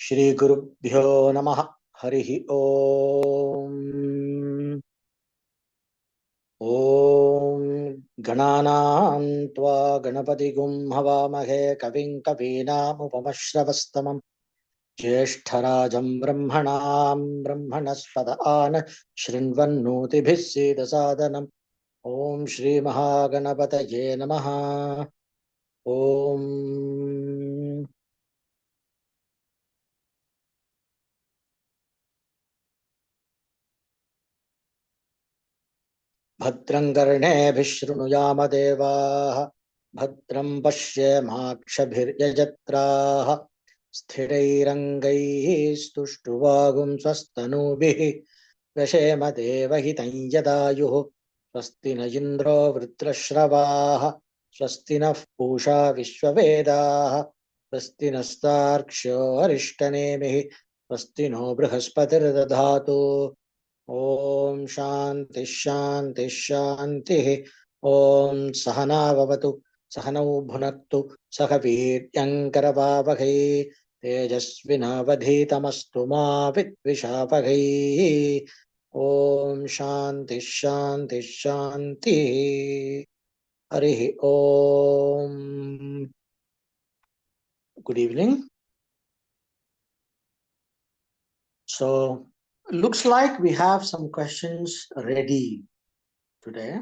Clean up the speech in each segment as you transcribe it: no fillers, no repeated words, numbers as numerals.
श्री गुरुभ्यो नमः। हरिः ओम्। ॐ गणानां त्वा गणपतिगुं हवामहे कविं कवीनामुपमश्रवस्तमं ज्येष्ठराजं ब्रह्मणां ब्रह्मणस्पत आन शृण्वन्नोतिभिः सीदसादनम्। ॐ श्रीमहागणपतये नमः। ॐ भद्रं कर्णेभिः शृणुयाम देवाः, भद्रं पश्येमाक्षभिर्यजत्राः, स्थिरैरङ्गैः स्तुष्टुवागुंस्वस्तनूभिः व्यशेम देवहितं यदायुः। स्वस्ति न इन्द्रो वृत्रश्रवाः, स्वस्ति नः पूषा विश्ववेदाः, स्वस्ति नस्तार्क्ष्यो अरिष्टनेमिः, स्वस्ति नो बृहस्पतिर्दधातु। ओम शांति शांति शांति। ओम सहना भवतु सहनौ भुनक्तु सह वीर्यङ्करवावहै तेजस्विनावधीतमस्तु मा विद्विषावहै। ओम शांति शांति शांति। हरि ओम। Good evening. So looks like we have some questions ready today.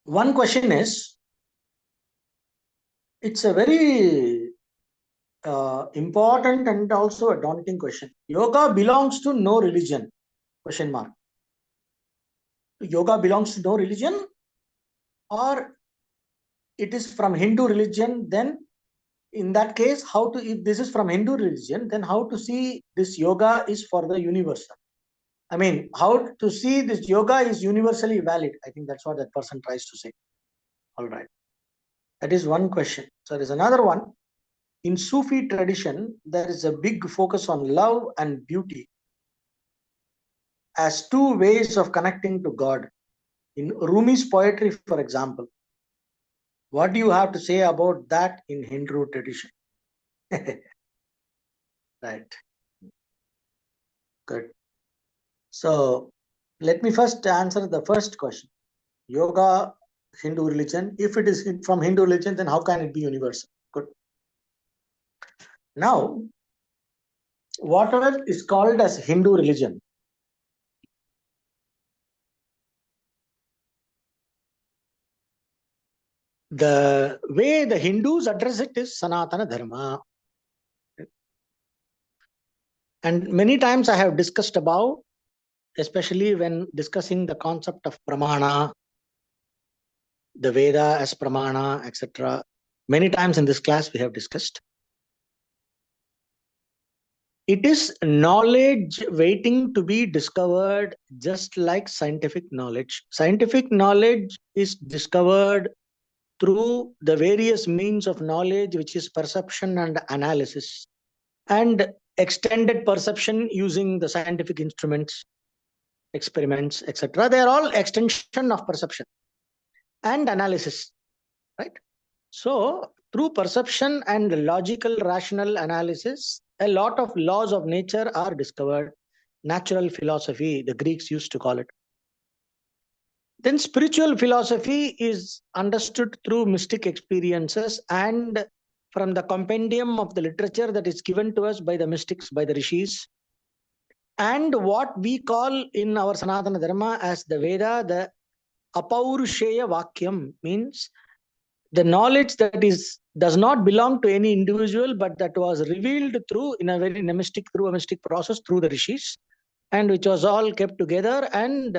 One question is, it's a very important and also a daunting question. Yoga belongs to no religion? Question mark. Yoga belongs to no religion, or it is from Hindu religion? Then in that case, how to, if this is from Hindu religion, then how to see this yoga is for the universal? I mean, how to see this yoga is universally valid? I think that's what that person tries to say. All right. That is one question. So there is another one. In Sufi tradition, there is a big focus on love and beauty as two ways of connecting to God. In Rumi's poetry, for example, what do you have to say about that in Hindu tradition? Right. Good. So let me first answer the first question. Yoga, Hindu religion. If it is from Hindu religion, then how can it be universal? Good. Now, whatever is called as Hindu religion, the way the Hindus address it is Sanatana Dharma. And many times I have discussed about, especially when discussing the concept of Pramana, the Veda as Pramana, etc. Many times in this class we have discussed. It is knowledge waiting to be discovered, just like scientific knowledge. Scientific knowledge is discovered through the various means of knowledge, which is perception and analysis, and extended perception using the scientific instruments, experiments, etc. They are all extension of perception and analysis, right? So through perception and logical rational analysis, a lot of laws of nature are discovered. Natural philosophy, the Greeks used to call it. Then spiritual philosophy is understood through mystic experiences and from the compendium of the literature that is given to us by the mystics, by the rishis. And what we call in our Sanatana Dharma as the Veda, the Apaurushaya Vakyam, means the knowledge that does not belong to any individual, but that was revealed through a mystic process through the rishis, and which was all kept together and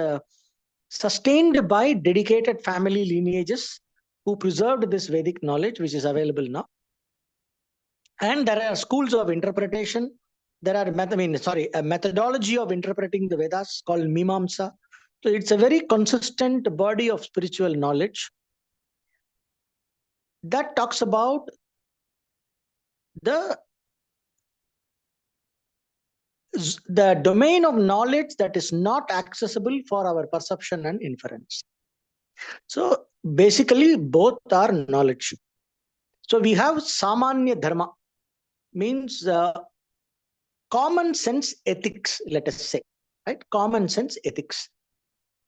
sustained by dedicated family lineages who preserved this Vedic knowledge, which is available now. And there are schools of interpretation. There are a methodology of interpreting the Vedas called Mimamsa. So it's a very consistent body of spiritual knowledge that talks about the the domain of knowledge that is not accessible for our perception and inference. So basically, both are knowledge. So we have samanya dharma, means common sense ethics, let us say, right? Common sense ethics.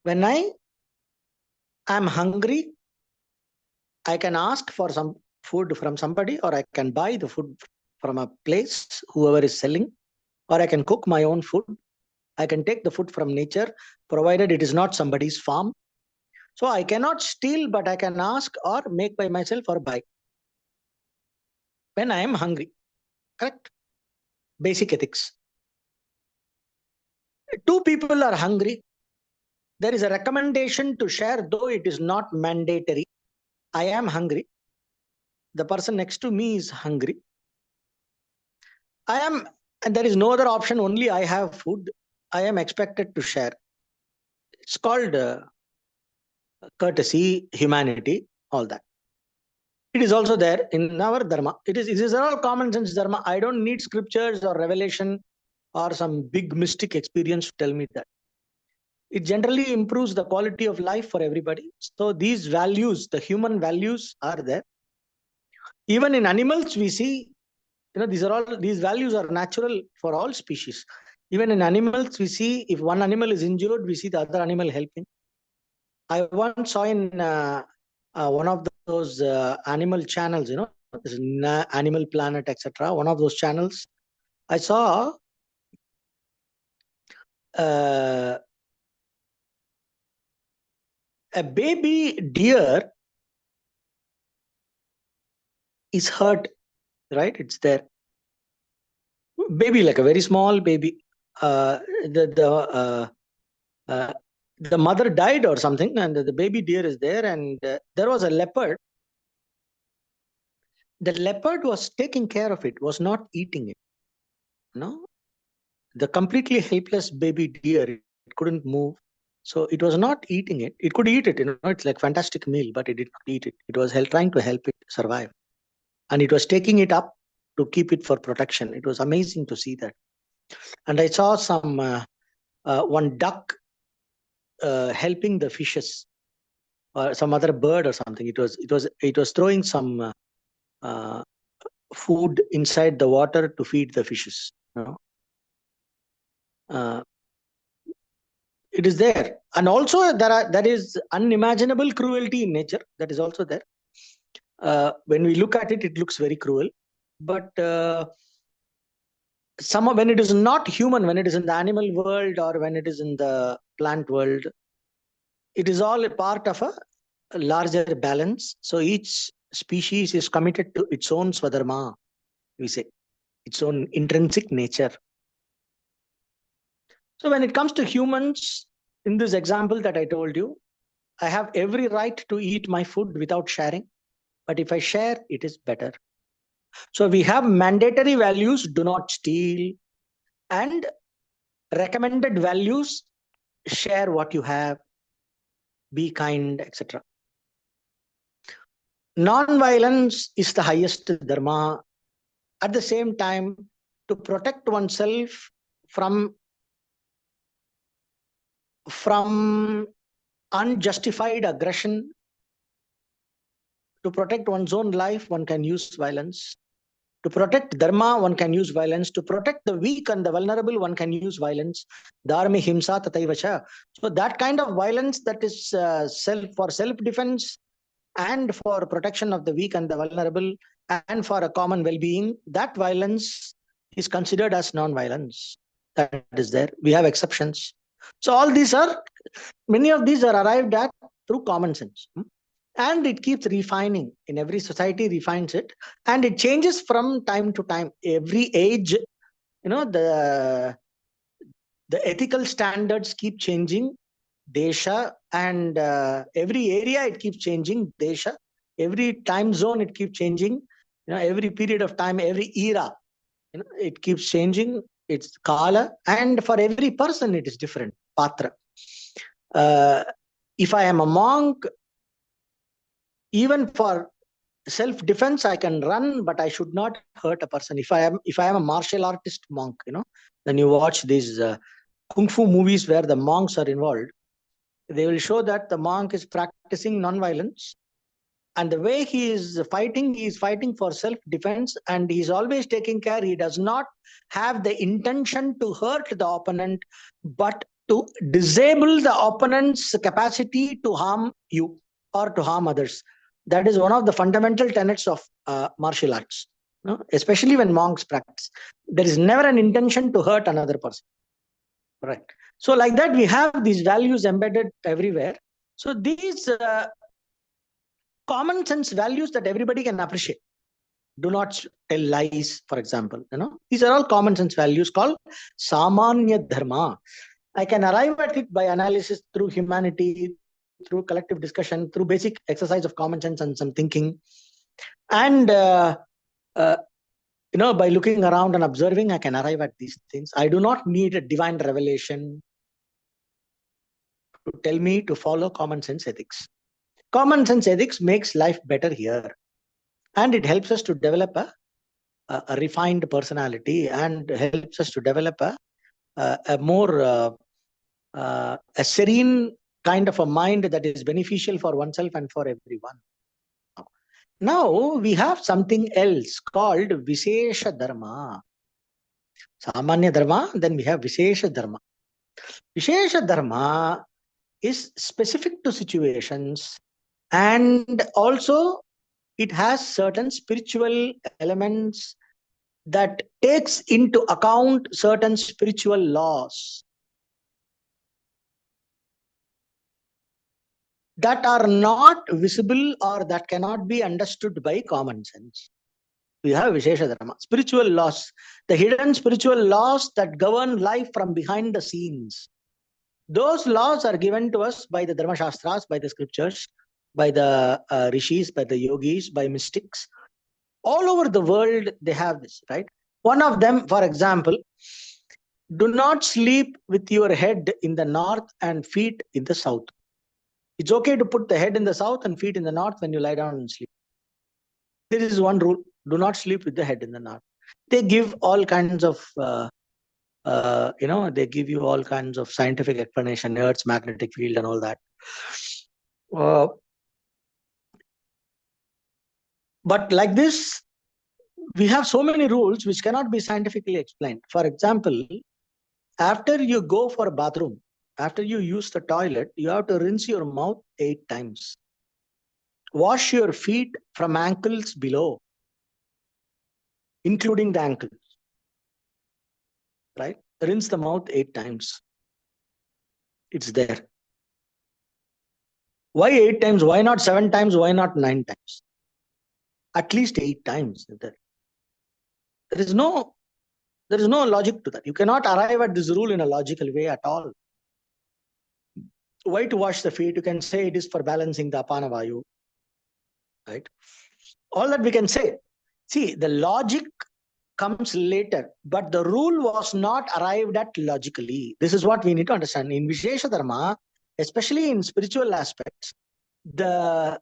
When I am hungry, I can ask for some food from somebody, or I can buy the food from a place, whoever is selling, or I can cook my own food. I can take the food from nature, provided it is not somebody's farm. So I cannot steal, but I can ask or make by myself or buy when I am hungry. Correct? Basic ethics. Two people are hungry. There is a recommendation to share, though it is not mandatory. I am hungry. The person next to me is hungry. And there is no other option, only I have food. I am expected to share. It's called courtesy, humanity, all that. It is also there in our dharma. It is all common sense dharma. I don't need scriptures or revelation or some big mystic experience to tell me that. It generally improves the quality of life for everybody. So these values, the human values, are there. Even in animals, we see, these values are natural for all species. Even in animals, we see if one animal is injured, we see the other animal helping. I once saw in one of those animal channels, this Animal Planet, etc. One of those channels, I saw a baby deer is hurt, right? It's there. Baby, like a very small baby. The mother died or something, and the baby deer is there, and there was a leopard. The leopard was taking care of it, was not eating it. The completely helpless baby deer, it couldn't move, so it was not eating it. It could eat it, it's like fantastic meal, but it did not eat it. It was trying to help it survive, and it was taking it up to keep it for protection. It was amazing to see that. And I saw one duck helping the fishes, or some other bird or something. It was throwing some food inside the water to feed the fishes. It is there. And also there is unimaginable cruelty in nature that is also there. When we look at it, it looks very cruel, but when it is not human, when it is in the animal world or when it is in the plant world, it is all a part of a larger balance. So each species is committed to its own swadharma, we say, its own intrinsic nature. So when it comes to humans, in this example that I told you, I have every right to eat my food without sharing. But if I share, it is better. So we have mandatory values: do not steal, and recommended values: share what you have, be kind, etc. Non-violence is the highest dharma. At the same time, to protect oneself from unjustified aggression, to protect one's own life, one can use violence. To protect dharma, one can use violence. To protect the weak and the vulnerable, one can use violence. Dharme himsa tataivacha. So that kind of violence that is for self-defense and for protection of the weak and the vulnerable and for a common well-being, that violence is considered as non-violence. That is there. We have exceptions. So many of these are arrived at through common sense. And it keeps refining. In every society refines it, and it changes from time to time. Every age, the ethical standards keep changing. Desha, and every area it keeps changing. Desha, every time zone it keeps changing. Every period of time, every era, it keeps changing. It's kala, and for every person it is different. Patra. If I am a monk, even for self-defense, I can run, but I should not hurt a person. If I am a martial artist monk, then you watch these kung fu movies where the monks are involved, they will show that the monk is practicing non-violence, and the way he is fighting for self-defense, and he's always taking care. He does not have the intention to hurt the opponent, but to disable the opponent's capacity to harm you or to harm others. That is one of the fundamental tenets of martial arts, especially when monks practice. There is never an intention to hurt another person. Right. So like that, we have these values embedded everywhere. So these common sense values that everybody can appreciate. Do not tell lies, for example. These are all common sense values called samanya dharma. I can arrive at it by analysis through humanity, through collective discussion, through basic exercise of common sense and some thinking. And by looking around and observing, I can arrive at these things. I do not need a divine revelation to tell me to follow common sense ethics. Common sense ethics makes life better here. And it helps us to develop a refined personality, and helps us to develop a more a serene kind of a mind that is beneficial for oneself and for everyone. Now we have something else called Vishesha Dharma. Samanya Dharma, then we have Vishesha Dharma. Vishesha Dharma is specific to situations, and also it has certain spiritual elements that takes into account certain spiritual laws that are not visible or that cannot be understood by common sense. We have Vishesha Dharma, spiritual laws, the hidden spiritual laws that govern life from behind the scenes. Those laws are given to us by the Dharma Shastras, by the scriptures, by the rishis, by the yogis, by mystics. All over the world, they have this, right? One of them, for example, do not sleep with your head in the north and feet in the south. It's okay to put the head in the south and feet in the north when you lie down and sleep. There is one rule: do not sleep with the head in the north. They give all kinds of, they give you all kinds of scientific explanation, Earth's magnetic field and all that. But like this, we have so many rules which cannot be scientifically explained. For example, after you go for a bathroom, after you use the toilet, you have to rinse your mouth 8 times. Wash your feet from ankles below, including the ankles. Right? Rinse the mouth 8 times. It's there. Why 8 times? Why not 7 times? Why not 9 times? At least 8 times. There is no logic to that. You cannot arrive at this rule in a logical way at all. Why to wash the feet? You can say it is for balancing the apana vayu. Right? All that we can say. See, the logic comes later, but the rule was not arrived at logically. This is what we need to understand. In Vishesha Dharma, especially in spiritual aspects, the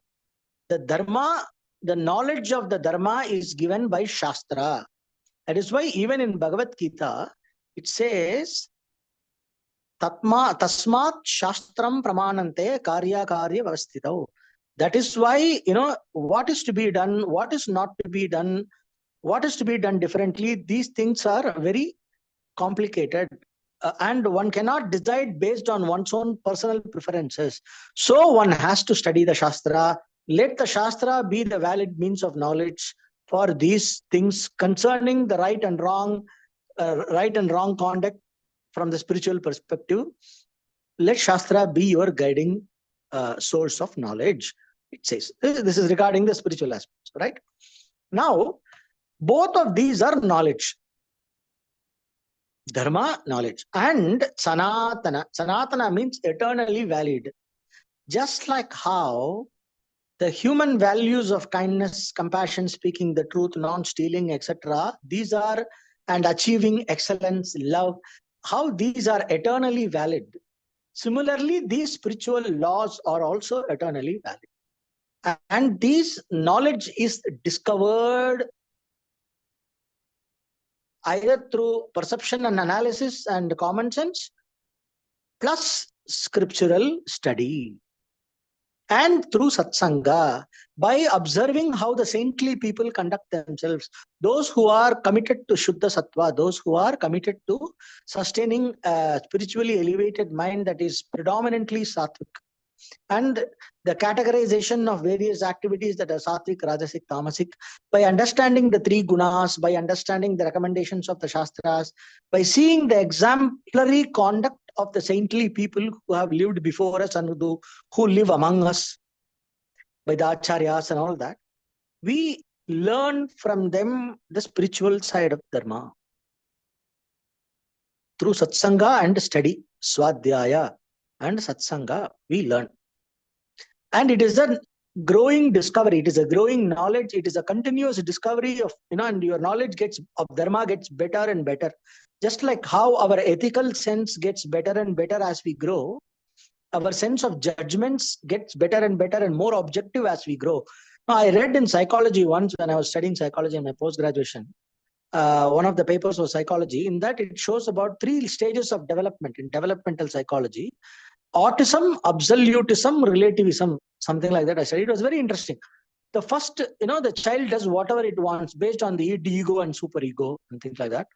Dharma, the knowledge of the Dharma is given by Shastra. That is why even in Bhagavad Gita, it says, tasmat shastram pramanante karya vyavasthitau. That is why, what is to be done, what is not to be done, what is to be done differently, these things are very complicated. And one cannot decide based on one's own personal preferences. So one has to study the Shastra. Let the Shastra be the valid means of knowledge for these things concerning the right and wrong conduct from the spiritual perspective. Let Shastra be your guiding source of knowledge, it says. This is regarding the spiritual aspects, right? Now, both of these are knowledge. Dharma, knowledge, and Sanatana. Sanatana means eternally valid. Just like how the human values of kindness, compassion, speaking the truth, non-stealing, etc., these are, and achieving excellence, love, how these are eternally valid. Similarly, these spiritual laws are also eternally valid. And this knowledge is discovered either through perception and analysis and common sense, plus scriptural study, and through satsanga, by observing how the saintly people conduct themselves, those who are committed to Shuddha Sattva, those who are committed to sustaining a spiritually elevated mind that is predominantly sattvic, and the categorization of various activities that are sattvic, rajasic, tamasic, by understanding the three gunas, by understanding the recommendations of the shastras, by seeing the exemplary conduct of the saintly people who have lived before us and who live among us, by the acharyas and all that, we learn from them the spiritual side of dharma through satsanga and study, swadhyaya and satsanga. We learn. And it is a growing discovery, it is a growing knowledge, it is a continuous discovery of, and your knowledge of dharma gets better and better. Just like how our ethical sense gets better and better as we grow, our sense of judgments gets better and better and more objective as we grow. Now, I read in psychology once when I was studying psychology in my post-graduation. One of the papers was psychology. In that, it shows about 3 stages of development in developmental psychology: autism, absolutism, relativism, something like that. I studied. It was very interesting. The first, the child does whatever it wants based on the ego and superego and things like that.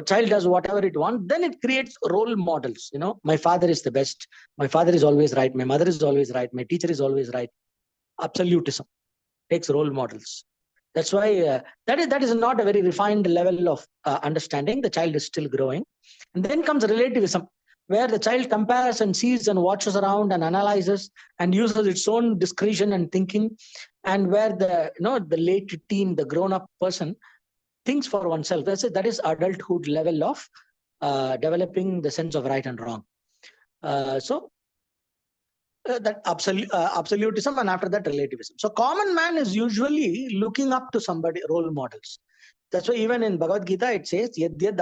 Child does whatever it wants. Then it creates role models. My father is the best. My father is always right. My mother is always right. My teacher is always right. Absolutism takes role models. That's why that is not a very refined level of understanding. The child is still growing. And then comes relativism, where the child compares and sees and watches around and analyzes and uses its own discretion and thinking, and where the late teen, the grown-up person, thinks for oneself. That is adulthood level of developing the sense of right and wrong. That absolutism, and after that relativism. So common man is usually looking up to somebody, role models. That's why even in Bhagavad Gita it says, yad yad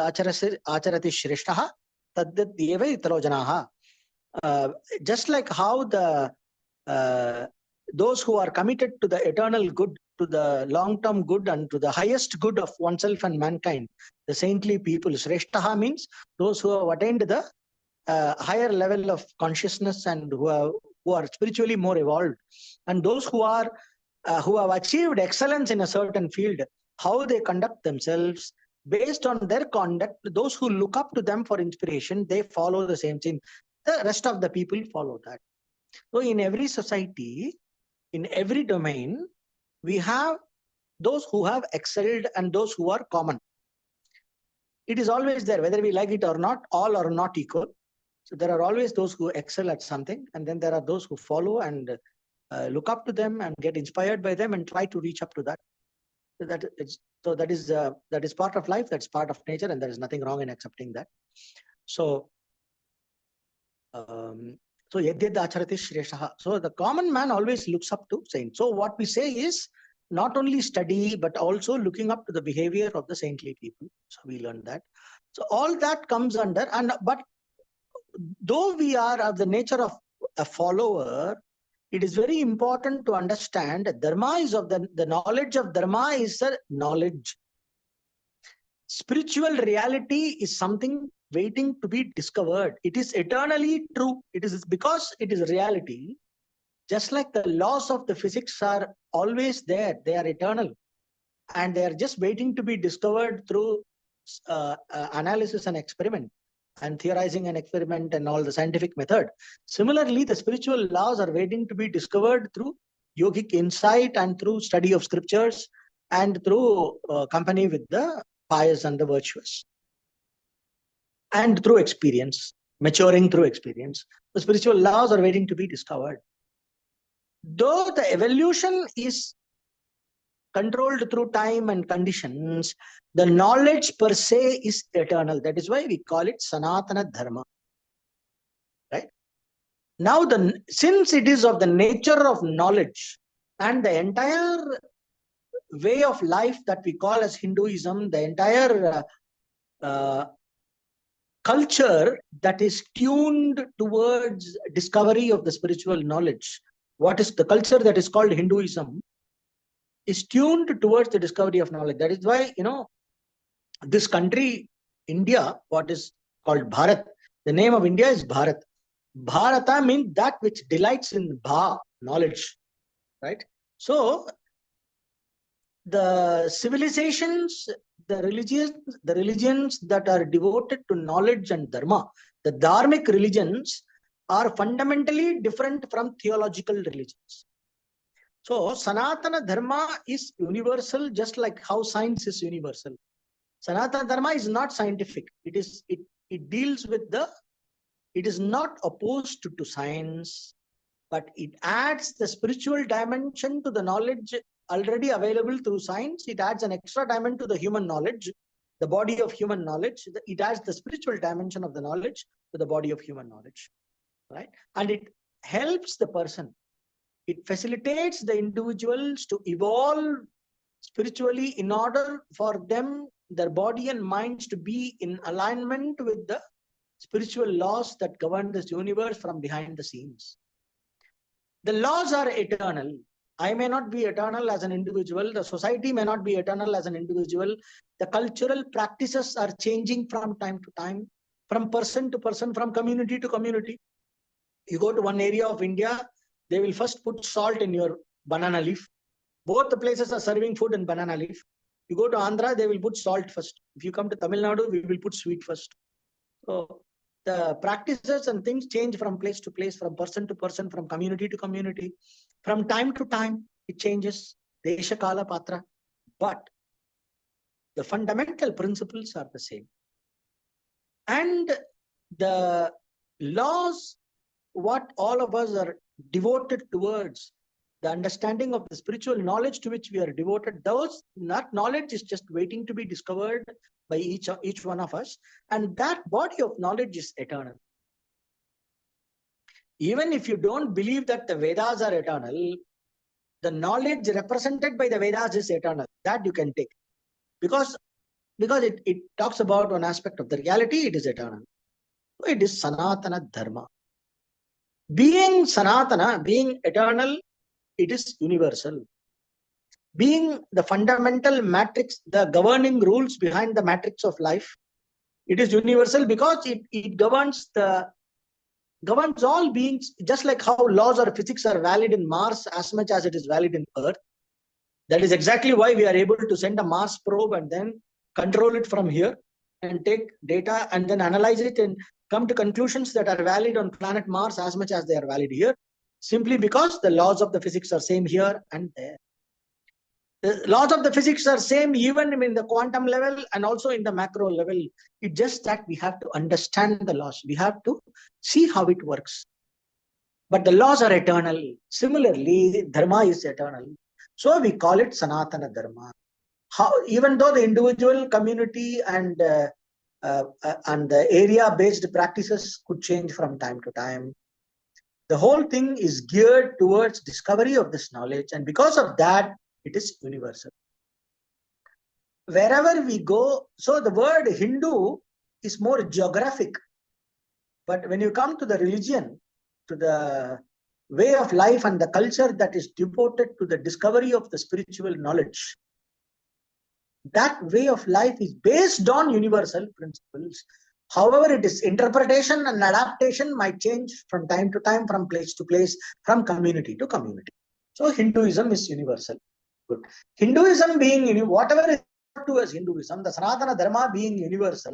acharati shreshtaha tadyad eva itaro janaha. Just like how those who are committed to the eternal good, to the long-term good, and to the highest good of oneself and mankind, the saintly people, shreshtaha means those who have attained the higher level of consciousness and who are spiritually more evolved, and those who have achieved excellence in a certain field, how they conduct themselves, based on their conduct, those who look up to them for inspiration, they follow the same thing. The rest of the people follow that. So in every society, in every domain, we have those who have excelled and those who are common. It is always there, whether we like it or not. All are not equal. So there are always those who excel at something, and then there are those who follow and look up to them and get inspired by them and try to reach up to that. So that is part of life. That's part of nature, and there is nothing wrong in accepting that. So yadyad acharati shreshtaha. So the common man always looks up to saints. So what we say is not only study, but also looking up to the behavior of the saintly people. So we learn that. So all that comes under, but though we are of the nature of a follower, it is very important to understand that dharma is of the knowledge of dharma is a knowledge. Spiritual reality is something waiting to be discovered. It is eternally true. It is because it is reality. Just like the laws of the physics are always there, they are eternal, and they are just waiting to be discovered through analysis and experiment, and theorizing and experiment and all the scientific method. Similarly, the spiritual laws are waiting to be discovered through yogic insight and through study of scriptures and through company with the pious and the virtuous, and through experience, maturing through experience. The spiritual laws are waiting to be discovered. Though the evolution is controlled through time and conditions, the knowledge per se is eternal. That is why we call it Sanatana Dharma. Right? Now, since it is of the nature of knowledge, and the entire way of life that we call as Hinduism, the entire culture that is tuned towards discovery of the spiritual knowledge, what is the culture that is called Hinduism is tuned towards the discovery of knowledge. That is why, this country, India, what is called Bharat, the name of India is Bharat. Bharata means that which delights in Bha, knowledge, right? So the civilizations, the religions that are devoted to knowledge and dharma, the dharmic religions are fundamentally different from theological religions. So Sanatana Dharma is universal, just like how science is universal. Sanatana Dharma is not scientific. It deals with it is not opposed to science, but it adds the spiritual dimension to the knowledge already available through science. It adds an extra dimension to the human knowledge, the body of human knowledge. It adds the spiritual dimension of the knowledge to the body of human knowledge, right? And it helps the person. It facilitates the individuals to evolve spiritually in order for them, their body and minds, to be in alignment with the spiritual laws that govern this universe from behind the scenes. The laws are eternal. I may not be eternal as an individual. The society may not be eternal as an individual. The cultural practices are changing from time to time, from person to person, from community to community. You go to one area of India, they will first put salt in your banana leaf. Both the places are serving food and banana leaf. You go to Andhra, they will put salt first. If you come to Tamil Nadu, we will put sweet first. So the practices and things change from place to place, from person to person, from community to community. From time to time, it changes. Desha Kala Patra. But the fundamental principles are the same. And the laws, what all of us are devoted towards, the understanding of the spiritual knowledge to which we are devoted, that knowledge is just waiting to be discovered by each one of us. And that body of knowledge is eternal. Even if you don't believe that the Vedas are eternal, the knowledge represented by the Vedas is eternal. That you can take. Because it talks about one aspect of the reality, it is eternal. So it is Sanatana Dharma. Being Sanatana, being eternal, it is universal. Being the fundamental matrix, the governing rules behind the matrix of life, it is universal because it governs all beings, just like how laws of physics are valid in Mars as much as it is valid in Earth. That is exactly why we are able to send a Mars probe and then control it from here and take data and then analyze it and come to conclusions that are valid on planet Mars as much as they are valid here, simply because the laws of the physics are same here and there. The laws of the physics are same even in the quantum level and also in the macro level. It's just that we have to understand the laws. We have to see how it works. But the laws are eternal. Similarly, dharma is eternal. So we call it Sanatana Dharma. Even though the individual, community, and the area-based practices could change from time to time, the whole thing is geared towards discovery of this knowledge, and because of that, it is universal. Wherever we go, so the word Hindu is more geographic, but when you come to the religion, to the way of life and the culture that is devoted to the discovery of the spiritual knowledge, that way of life is based on universal principles. However, it is interpretation and adaptation might change from time to time, from place to place, from community to community. So Hinduism is universal. Good. Hinduism being whatever is referred to as Hinduism, the Sanatana Dharma being universal,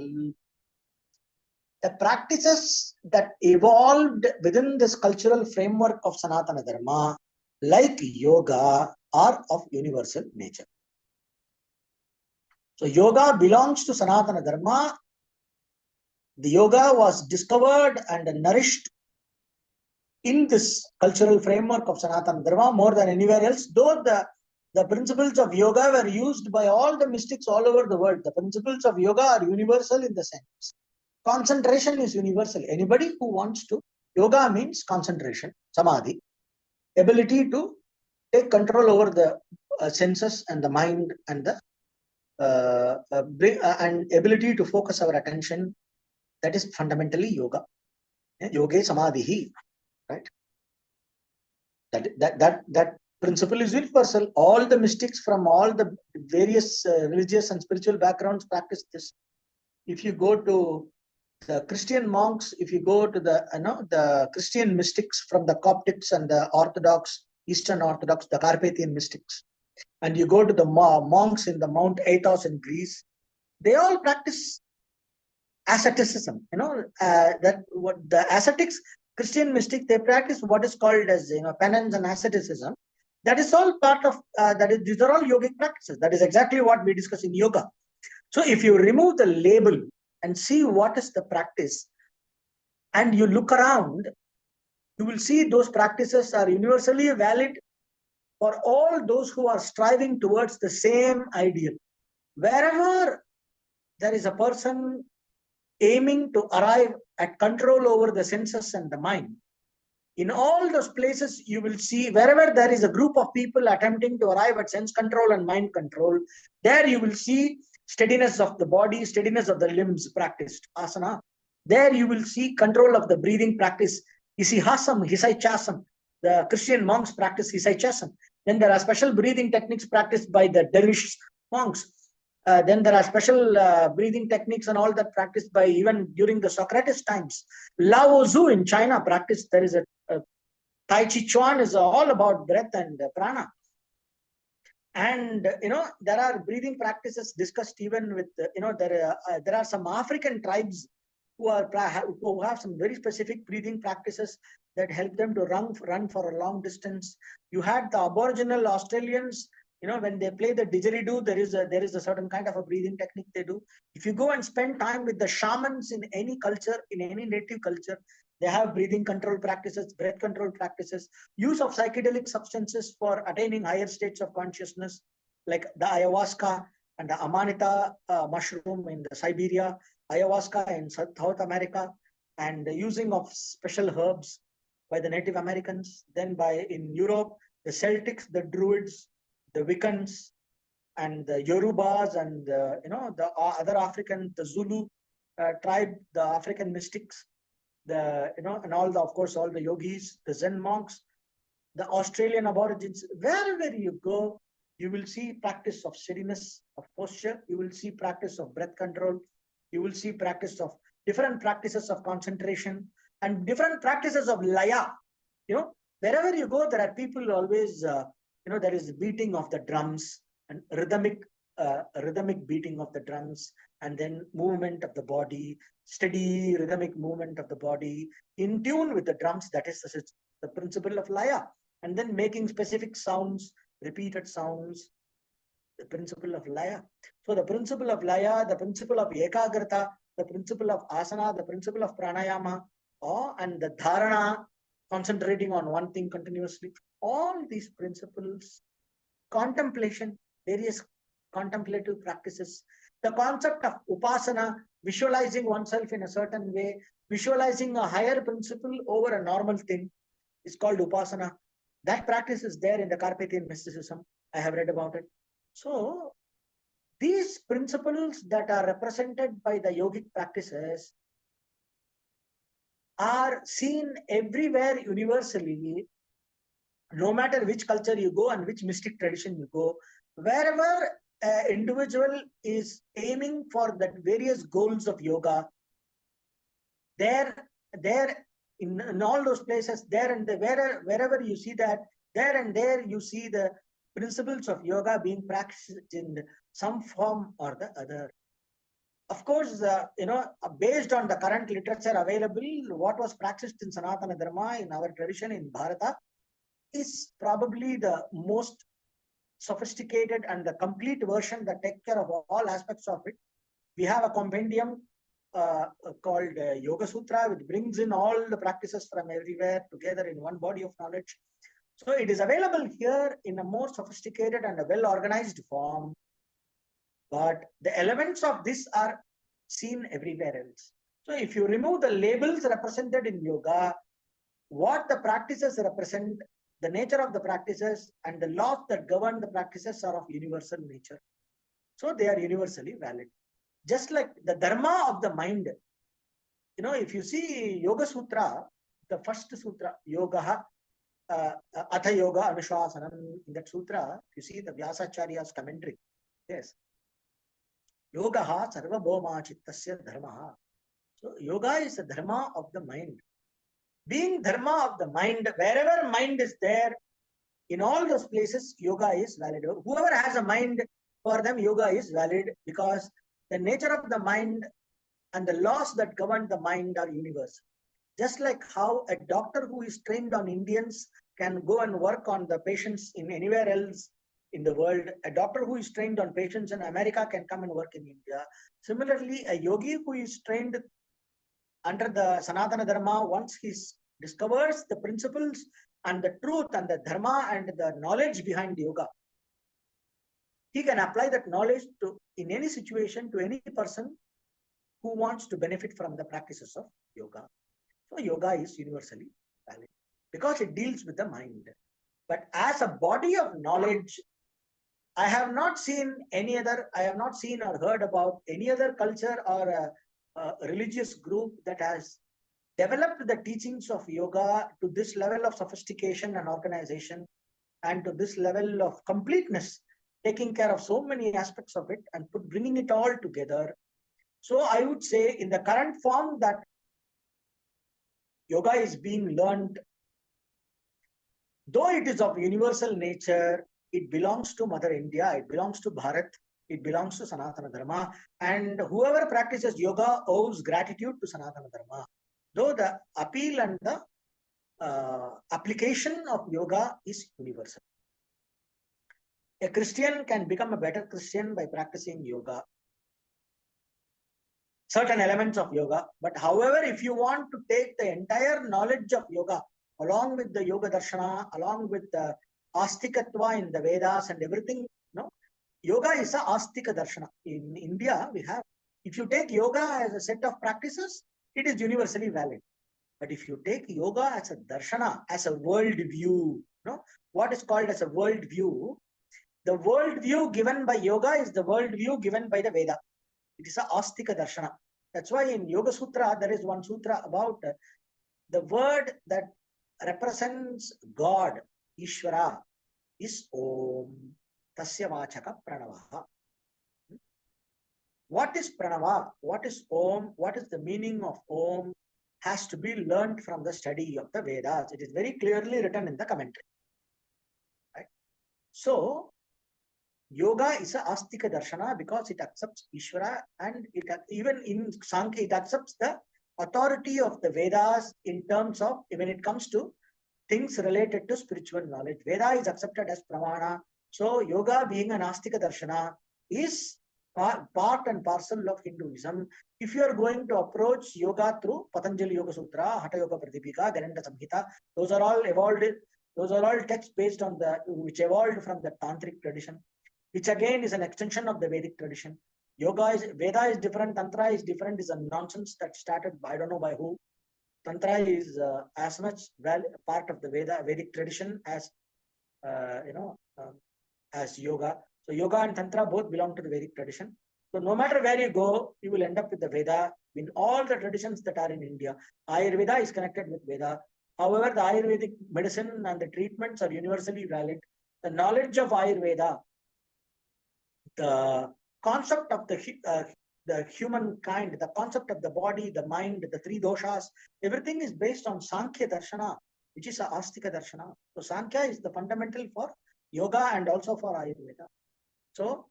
the practices that evolved within this cultural framework of Sanatana Dharma, like yoga, are of universal nature. So yoga belongs to Sanatana Dharma. The yoga was discovered and nourished in this cultural framework of Sanatana Dharma more than anywhere else, though the principles of yoga were used by all the mystics all over the world. The principles of yoga are universal in the sense. Concentration is universal. Anybody who wants to, yoga means concentration, samadhi, ability to take control over the senses and the mind and the and ability to focus our attention. That is fundamentally yoga. Yoge samadhi, right? That principle is universal. All the mystics from all the various religious and spiritual backgrounds practice this. If you go to the Christian monks, if you go to the Christian mystics from the Coptics and the Orthodox, Eastern Orthodox, the Carpathian mystics, and you go to the monks in the Mount Athos in Greece, they all practice asceticism. That what the ascetics, Christian mystic, they practice what is called as penance and asceticism. That is all part of these are all yogic practices. That is exactly what we discuss in yoga. So if you remove the label and see what is the practice, and you look around, you will see those practices are universally valid for all those who are striving towards the same ideal. Wherever there is a person aiming to arrive at control over the senses and the mind, in all those places, you will see wherever there is a group of people attempting to arrive at sense control and mind control, there you will see steadiness of the body, steadiness of the limbs practiced, asana. There you will see control of the breathing practice, isihasam, hisaichasam. The Christian monks practice hisaichasam. Then there are special breathing techniques practiced by the dervish monks. Then there are special breathing techniques and all that practiced by even during the Socrates times. Lao Tzu in China practiced. There is a Tai Chi Chuan is all about breath and prana. And there are breathing practices discussed even with there are some African tribes who have some very specific breathing practices that help them to run for a long distance. You had the Aboriginal Australians, when they play the didgeridoo, there is a certain kind of a breathing technique they do. If you go and spend time with the shamans in any culture, in any native culture, they have breathing control practices, breath control practices, use of psychedelic substances for attaining higher states of consciousness, like the ayahuasca and the amanita mushroom in the Siberia, ayahuasca in South America, and the using of special herbs by the Native Americans. Then in Europe, the Celtics, the Druids, the Wiccans, and the Yorubas, and the other African, the Zulu tribe, the African mystics, and of course all the yogis, the Zen monks, the Australian Aborigines. Wherever you go, you will see practice of steadiness of posture. You will see practice of breath control. You will see practice of different practices of concentration and different practices of laya. Wherever you go, there are people always. There is beating of the drums and rhythmic beating of the drums, and then movement of the body, steady rhythmic movement of the body in tune with the drums. That is the principle of laya. And then making specific sounds, repeated sounds, the principle of laya. So the principle of laya, the principle of ekagrata, the principle of asana, the principle of pranayama, and the dharana, concentrating on one thing continuously. All these principles, contemplation, various contemplative practices, the concept of upasana, visualizing oneself in a certain way, visualizing a higher principle over a normal thing, is called upasana. That practice is there in the Carpathian mysticism. I have read about it. So these principles that are represented by the yogic practices are seen everywhere universally, no matter which culture you go and which mystic tradition you go. Wherever an individual is aiming for the various goals of yoga, there in all those places, there and there, wherever you see that, there and there you see the principles of yoga being practiced in some form or the other. Of course, based on the current literature available, what was practiced in Sanatana Dharma, in our tradition in Bharata, is probably the most sophisticated and the complete version that takes care of all aspects of it. We have a compendium called Yoga Sutra, which brings in all the practices from everywhere together in one body of knowledge. So it is available here in a more sophisticated and a well-organized form. But the elements of this are seen everywhere else. So if you remove the labels represented in yoga, what the practices represent, the nature of the practices and the laws that govern the practices are of universal nature. So they are universally valid. Just like the dharma of the mind. If you see Yoga Sutra, the first sutra, Yoga, Atha Yoga Anushwasanam, in that sutra, you see the Vyasacharya's commentary. Yes. Yogaha sarvabhoma chittasya dharmaha. So yoga is the dharma of the mind. Being dharma of the mind, wherever mind is there, in all those places, yoga is valid. Whoever has a mind, for them, yoga is valid because the nature of the mind and the laws that govern the mind are universal. Just like how a doctor who is trained on Indians can go and work on the patients in anywhere else in the world, a doctor who is trained on patients in America can come and work in India. Similarly, a yogi who is trained under the Sanatana Dharma, once he discovers the principles and the truth and the dharma and the knowledge behind yoga, he can apply that knowledge to in any situation to any person who wants to benefit from the practices of yoga. So yoga is universally valid because it deals with the mind. But as a body of knowledge, I have not seen or heard about any other culture or a religious group that has developed the teachings of yoga to this level of sophistication and organization and to this level of completeness, taking care of so many aspects of it and bringing it all together. So I would say in the current form that yoga is being learned, though it is of universal nature, it belongs to Mother India, it belongs to Bharat, it belongs to Sanatana Dharma, and whoever practices yoga owes gratitude to Sanatana Dharma. Though the appeal and the application of yoga is universal. A Christian can become a better Christian by practicing yoga, certain elements of yoga. But however, if you want to take the entire knowledge of yoga, along with the yoga darshana, along with the astikatva in the Vedas and everything, yoga is a astika darshana. In India, we have, if you take yoga as a set of practices, it is universally valid. But if you take yoga as a darshana, as a world view, what is called as a world view, the world view given by yoga is the world view given by the Veda. It is a astika darshana. That's why in Yoga Sutra, there is one sutra about the word that represents God, Ishvara, is Om, Tasya Vachaka Pranavaha. What is Pranava? What is Om? What is the meaning of Om? Has to be learned from the study of the Vedas. It is very clearly written in the commentary. Right? So, yoga is a astika darshana because it accepts Ishvara and it even in Sankhya, it accepts the authority of the Vedas in terms of when it comes to things related to spiritual knowledge. Veda is accepted as pramana. So, yoga being an astika darshana is part and parcel of Hinduism. If you are going to approach yoga through Patanjali Yoga Sutra, Hatha Yoga Pradipika, Gananda Samhita, those are all evolved. Those are all texts based on which evolved from the tantric tradition, which again is an extension of the Vedic tradition. Veda is different, Tantra is different, is a nonsense that started, I don't know by who. Tantra is as much part of the Vedic tradition as, as yoga. So yoga and Tantra both belong to the Vedic tradition. So no matter where you go, you will end up with the Veda in all the traditions that are in India. Ayurveda is connected with Veda. However, the Ayurvedic medicine and the treatments are universally valid. The knowledge of Ayurveda, the concept of the humankind, the concept of the body, the mind, the three doshas, everything is based on Sankhya Darshana, which is a Astika Darshana. So Sankhya is the fundamental for yoga and also for Ayurveda. So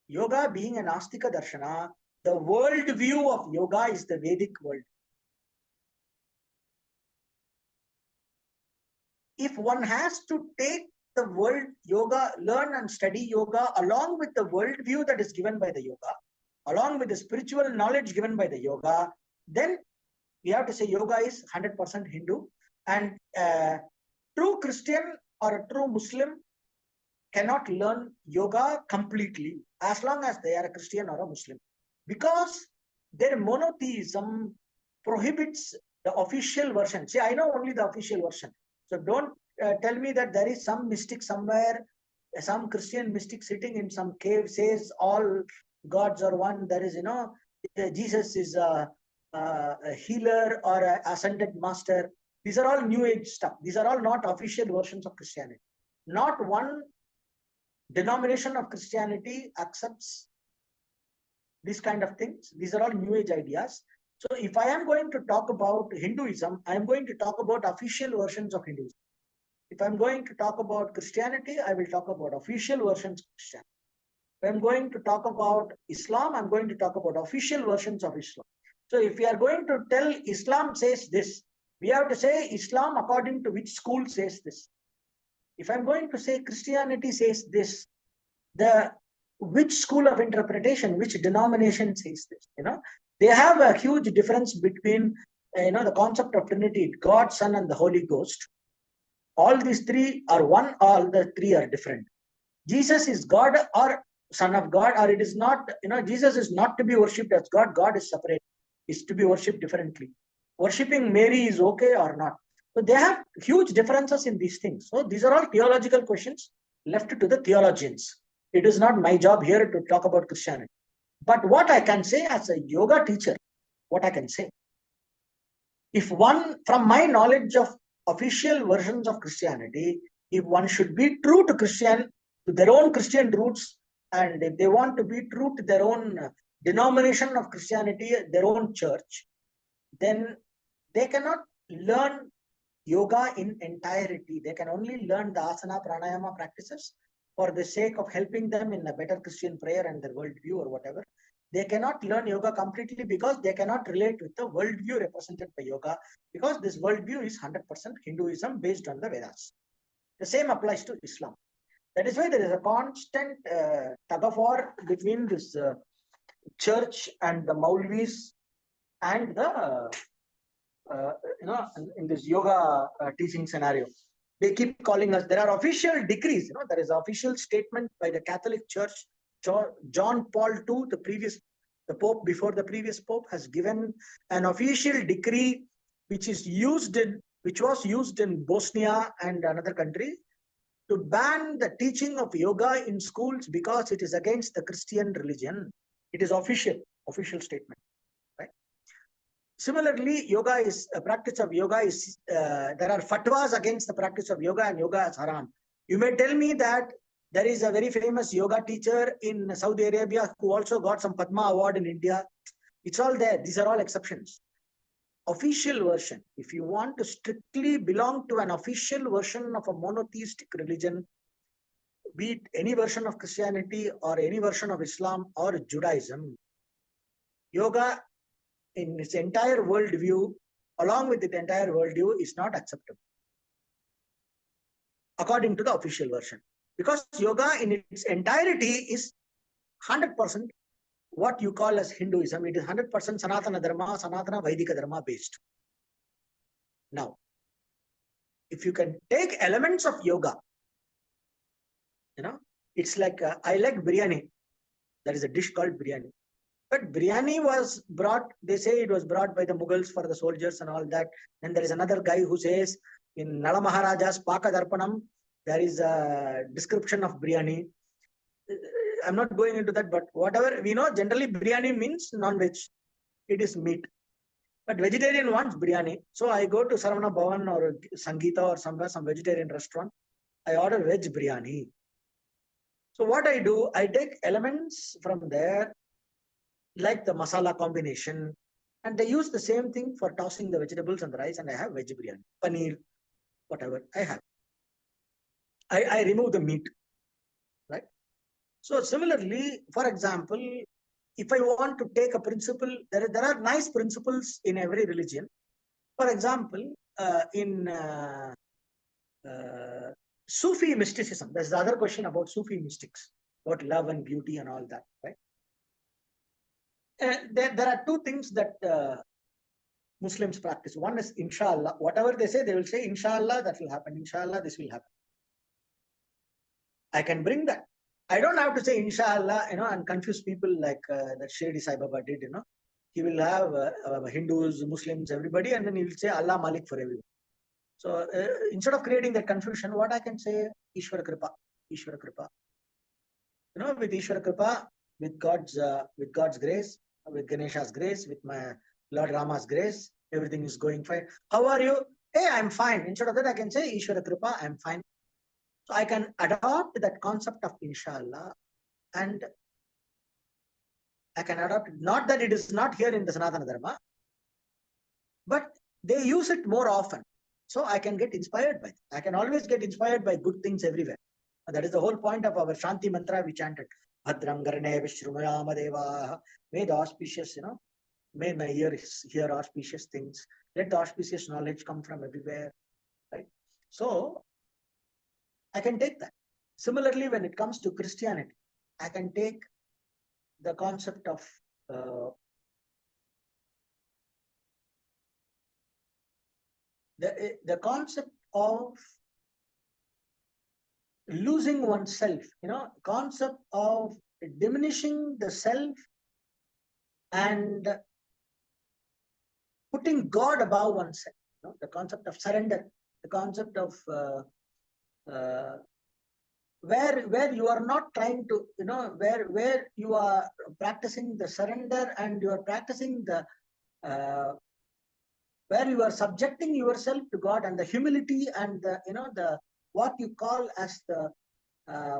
yoga being an Astika Darshana, the world view of yoga is the Vedic world. If one has to take the world yoga, learn and study yoga along with the world view that is given by the yoga, along with the spiritual knowledge given by the yoga, then we have to say yoga is 100% Hindu, and a true Christian or a true Muslim cannot learn yoga completely as long as they are a Christian or a Muslim, because their monotheism prohibits the official version. See, I know only the official version. So don't tell me that there is some mystic somewhere, some Christian mystic sitting in some cave says all gods are one. There is, Jesus is a healer or an ascended master. These are all new age stuff. These are all not official versions of Christianity. Not one denomination of Christianity accepts these kind of things. These are all new age ideas. So if I am going to talk about Hinduism, I am going to talk about official versions of Hinduism. If I'm going to talk about Christianity, I will talk about official versions of Christianity. If I'm going to talk about Islam, I'm going to talk about official versions of Islam. So if we are going to tell Islam says this, we have to say Islam according to which school says this. If I'm going to say Christianity says this, which school of interpretation, which denomination says this? They have a huge difference between the concept of Trinity, God, Son, and the Holy Ghost. All these three are one, all the three are different. Jesus is God or Son of God, or it is not, Jesus is not to be worshipped as God. God is separate, is to be worshipped differently. Worshipping Mary is okay or not. So they have huge differences in these things. So these are all theological questions left to the theologians. It is not my job here to talk about Christianity. But what I can say as a yoga teacher, what I can say, if one, from my knowledge of official versions of Christianity, if one should be true to their own Christian roots, and if they want to be true to their own denomination of Christianity, their own church, then they cannot learn yoga in entirety. They can only learn the asana pranayama practices for the sake of helping them in a better Christian prayer and their worldview or whatever. They cannot learn yoga completely because they cannot relate with the worldview represented by yoga, because this worldview is 100% Hinduism based on the Vedas. The same applies to Islam. That is why there is a constant tug of war between this church and the Maulvis and the in this yoga teaching scenario. They keep calling us. There are official decrees. There is an official statement by the Catholic Church. John Paul II, the Pope before the previous Pope, has given an official decree which was used in Bosnia and another country to ban the teaching of yoga in schools because it is against the Christian religion. It is official statement. Right? Similarly, yoga is a practice of yoga is there are fatwas against the practice of yoga, and yoga is haram. You may tell me that there is a very famous yoga teacher in Saudi Arabia who also got some Padma award in India. It's all there. These are all exceptions. Official version. If you want to strictly belong to an official version of a monotheistic religion, be it any version of Christianity or any version of Islam or Judaism, yoga in its entire worldview, along with its entire worldview, is not acceptable according to the official version. Because yoga in its entirety is 100% what you call as Hinduism. It is 100% Sanatana Dharma, Sanatana Vaidika Dharma based. Now, if you can take elements of yoga, it's like, I like biryani. There is a dish called biryani. But biryani was brought, they say it was brought by the Mughals for the soldiers and all that. And there is another guy who says in Nala Maharaja's Paka Darpanam, there is a description of biryani. I'm not going into that, but whatever we know, generally biryani means non-veg. It is meat. But vegetarian wants biryani. So I go to Saravana Bhavan or Sangeeta or somewhere, some vegetarian restaurant. I order veg biryani. So what I do, I take elements from there, like the masala combination, and they use the same thing for tossing the vegetables and the rice, and I have veg biryani, paneer, whatever I have. I remove the meat, right? So similarly, for example, if I want to take a principle, there are nice principles in every religion. For example, in Sufi mysticism, there's the other question about Sufi mystics, about love and beauty and all that, right? There are two things that Muslims practice. One is inshallah. Whatever they say, they will say inshallah that will happen. Inshallah, this will happen. I can bring that. I don't have to say inshallah, and confuse people like that Shirdi Sai Baba did. He will have Hindus, Muslims, everybody, and then he will say Allah Malik for everyone. So instead of creating that confusion, what I can say, Ishvara Kripa, Ishvara Kripa. With Ishvara Kripa, with God's grace, with Ganesha's grace, with my Lord Rama's grace, everything is going fine. How are you? hey, I'm fine. Instead of that, I can say, Ishvara Kripa, I'm fine. So I can adopt that concept of inshallah, and I can adopt it. Not that it is not here in the Sanatana Dharma, but they use it more often. So I can get inspired by it. I can always get inspired by good things everywhere. That is the whole point of our Shanti mantra we chanted. Bhadram Garne Vishrumayama Deva. May the auspicious, may my ears hear auspicious things. Let the auspicious knowledge come from everywhere. Right? So I can take that. Similarly, when it comes to Christianity, I can take the concept of the concept of losing oneself, concept of diminishing the self and putting God above oneself, the concept of surrender, the concept of uh, where you are not trying to, where you are practicing the surrender and you are practicing the where you are subjecting yourself to God, and the humility and the what you call as the uh,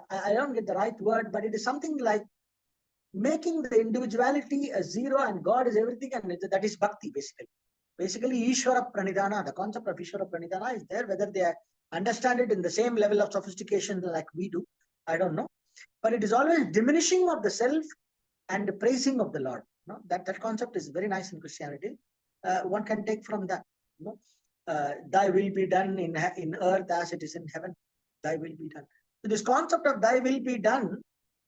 I don't get the right word, but it is something like making the individuality a zero and God is everything, and that is bhakti basically. Basically, Ishvara Pranidhana, the concept of Ishvara Pranidhana is there. Whether they understand it in the same level of sophistication like we do, I don't know. But it is always diminishing of the self and praising of the Lord. That concept is very nice in Christianity. One can take from that. Thy will be done in earth as it is in heaven. Thy will be done. So this concept of thy will be done,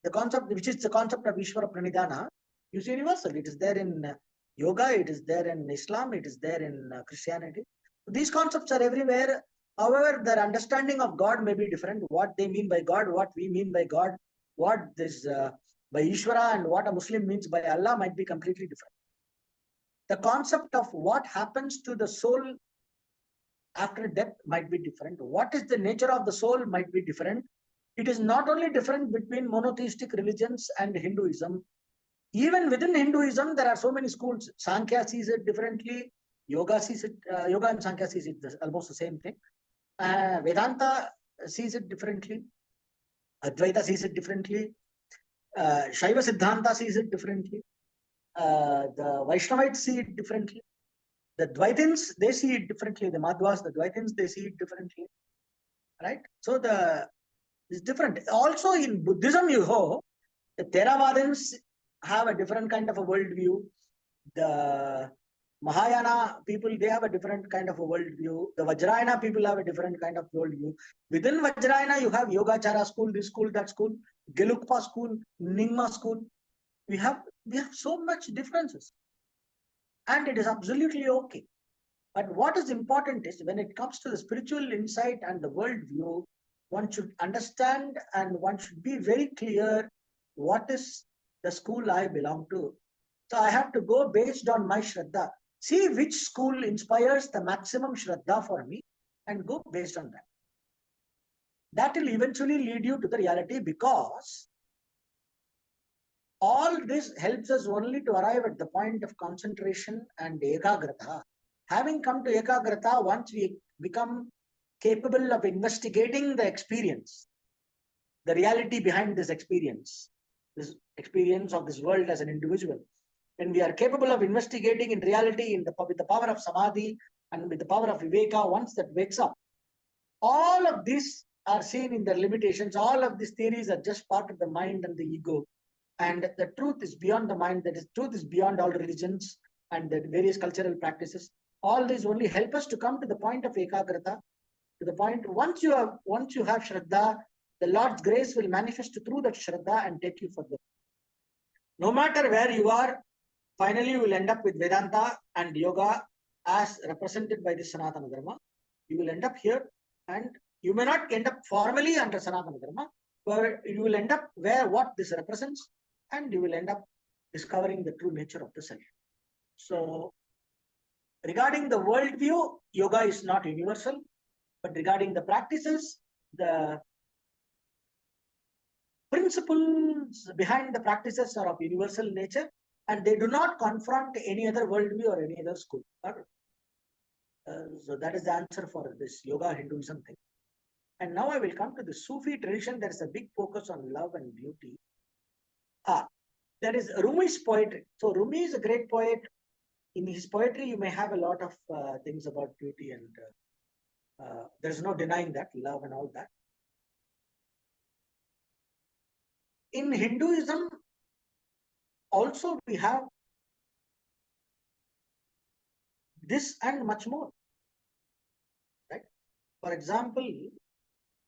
the concept which is the concept of Ishvara Pranidhana, is universal. It is there in yoga, it is there in Islam, it is there in Christianity. So these concepts are everywhere. However, their understanding of God may be different. What they mean by God, what we mean by God, what this by Ishvara and what a Muslim means by Allah might be completely different. The concept of what happens to the soul after death might be different. What is the nature of the soul might be different. It is not only different between monotheistic religions and Hinduism. Even within Hinduism, there are so many schools. Sankhya sees it differently. Yoga sees it. Yoga and Sankhya sees it almost the same thing. Vedanta sees it differently. Advaita sees it differently. Shaiva Siddhanta sees it differently. The Vaishnavites see it differently. The Dvaitins, they see it differently. The Madhvas, the Dvaitins, they see it differently. Right? So it's different. Also in Buddhism, the Theravadins have a different kind of a worldview. The Mahayana people, they have a different kind of a worldview. The Vajrayana people have a different kind of worldview. Within Vajrayana, you have Yogachara school, this school, that school, Gelugpa school, Nyingma school. We have so much differences. And it is absolutely okay. But what is important is when it comes to the spiritual insight and the worldview, one should understand and one should be very clear what is the school I belong to. So I have to go based on my Shraddha. See which school inspires the maximum Shraddha for me and go based on that. That will eventually lead you to the reality, because all this helps us only to arrive at the point of concentration and ekagrata. Having come to ekagrata, once we become capable of investigating the experience, the reality behind this experience of this world as an individual, when we are capable of investigating in reality with the power of samadhi and with the power of viveka, once that wakes up, all of these are seen in their limitations. All of these theories are just part of the mind and the ego. And the truth is beyond the mind. That is, truth is beyond all religions and the various cultural practices. All these only help us to come to the point of ekagrata, to the point once you have Shraddha, the Lord's grace will manifest through that Shraddha and take you further. No matter where you are, finally you will end up with Vedanta and yoga as represented by the Sanatana Dharma. You will end up here, and you may not end up formally under Sanatana Dharma, but you will end up where what this represents, and you will end up discovering the true nature of the self. So, regarding the worldview, yoga is not universal, but regarding the practices, the principles behind the practices are of universal nature, and they do not confront any other worldview or any other school. So that is the answer for this yoga Hinduism thing. And now I will come to the Sufi tradition. There is a big focus on love and beauty. There is Rumi's poetry. So Rumi is a great poet. In his poetry, you may have a lot of things about beauty, and there's no denying that, love and all that. In Hinduism, also we have this and much more. Right? For example,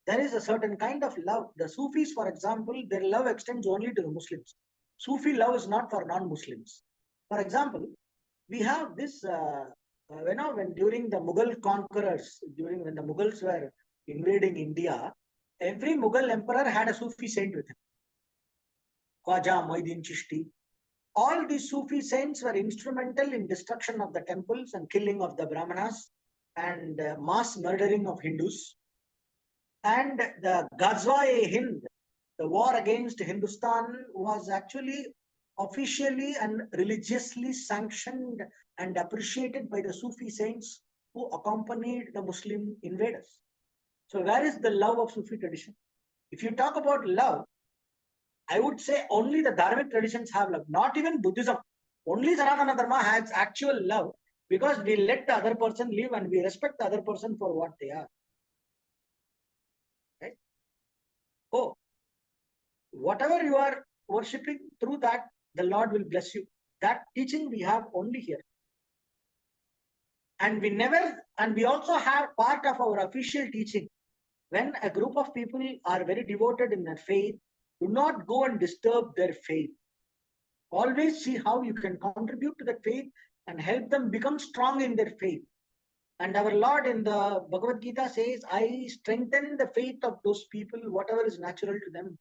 there is a certain kind of love. The Sufis, for example, their love extends only to the Muslims. Sufi love is not for non-Muslims. For example, we have this, when during the Mughal conquerors, when the Mughals were invading India, every Mughal emperor had a Sufi saint with him. Khwaja, Moinuddin Chishti. All these Sufi saints were instrumental in destruction of the temples and killing of the Brahmanas and mass murdering of Hindus. And the Ghazwa-e-Hind, the war against Hindustan, was actually officially and religiously sanctioned and appreciated by the Sufi saints who accompanied the Muslim invaders. So where is the love of Sufi tradition? If you talk about love, I would say only the Dharmic traditions have love, not even Buddhism. Only Sanatana Dharma has actual love, because we let the other person live and we respect the other person for what they are. Right? Oh, whatever you are worshipping, through that, the Lord will bless you. That teaching we have only here. And we also have part of our official teaching. When a group of people are very devoted in their faith, do not go and disturb their faith. Always see how you can contribute to that faith and help them become strong in their faith. And our Lord in the Bhagavad Gita says, I strengthen the faith of those people, whatever is natural to them.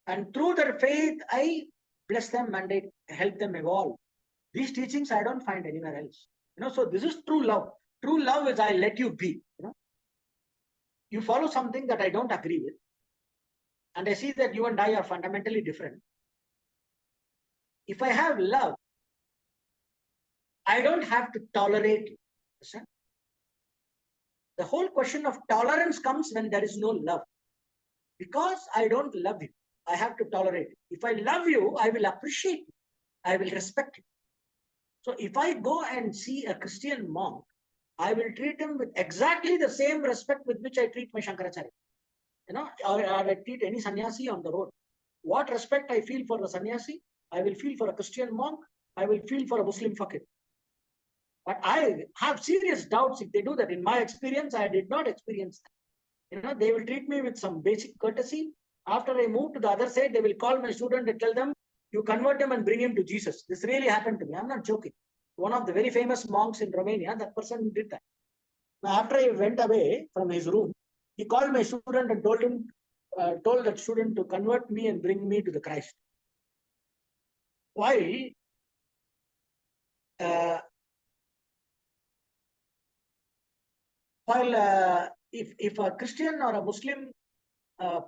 And through their faith, I bless them and I help them evolve. These teachings I don't find anywhere else. So this is true love. True love is I let you be. You follow something that I don't agree with, and I see that you and I are fundamentally different. If I have love, I don't have to tolerate you. Understand? The whole question of tolerance comes when there is no love. Because I don't love you, I have to tolerate you. If I love you, I will appreciate you. I will respect you. So if I go and see a Christian monk, I will treat him with exactly the same respect with which I treat my Shankaracharya. Or I treat any sannyasi on the road. What respect I feel for the sannyasi, I will feel for a Christian monk, I will feel for a Muslim fakir. But I have serious doubts if they do that. In my experience, I did not experience that. They will treat me with some basic courtesy. After I move to the other side, they will call my student and tell them, you convert him and bring him to Jesus. This really happened to me. I'm not joking. One of the very famous monks in Romania, that person did that. Now, after I went away from his room, he called my student and told that student to convert me and bring me to the Christ. While if a Christian or a Muslim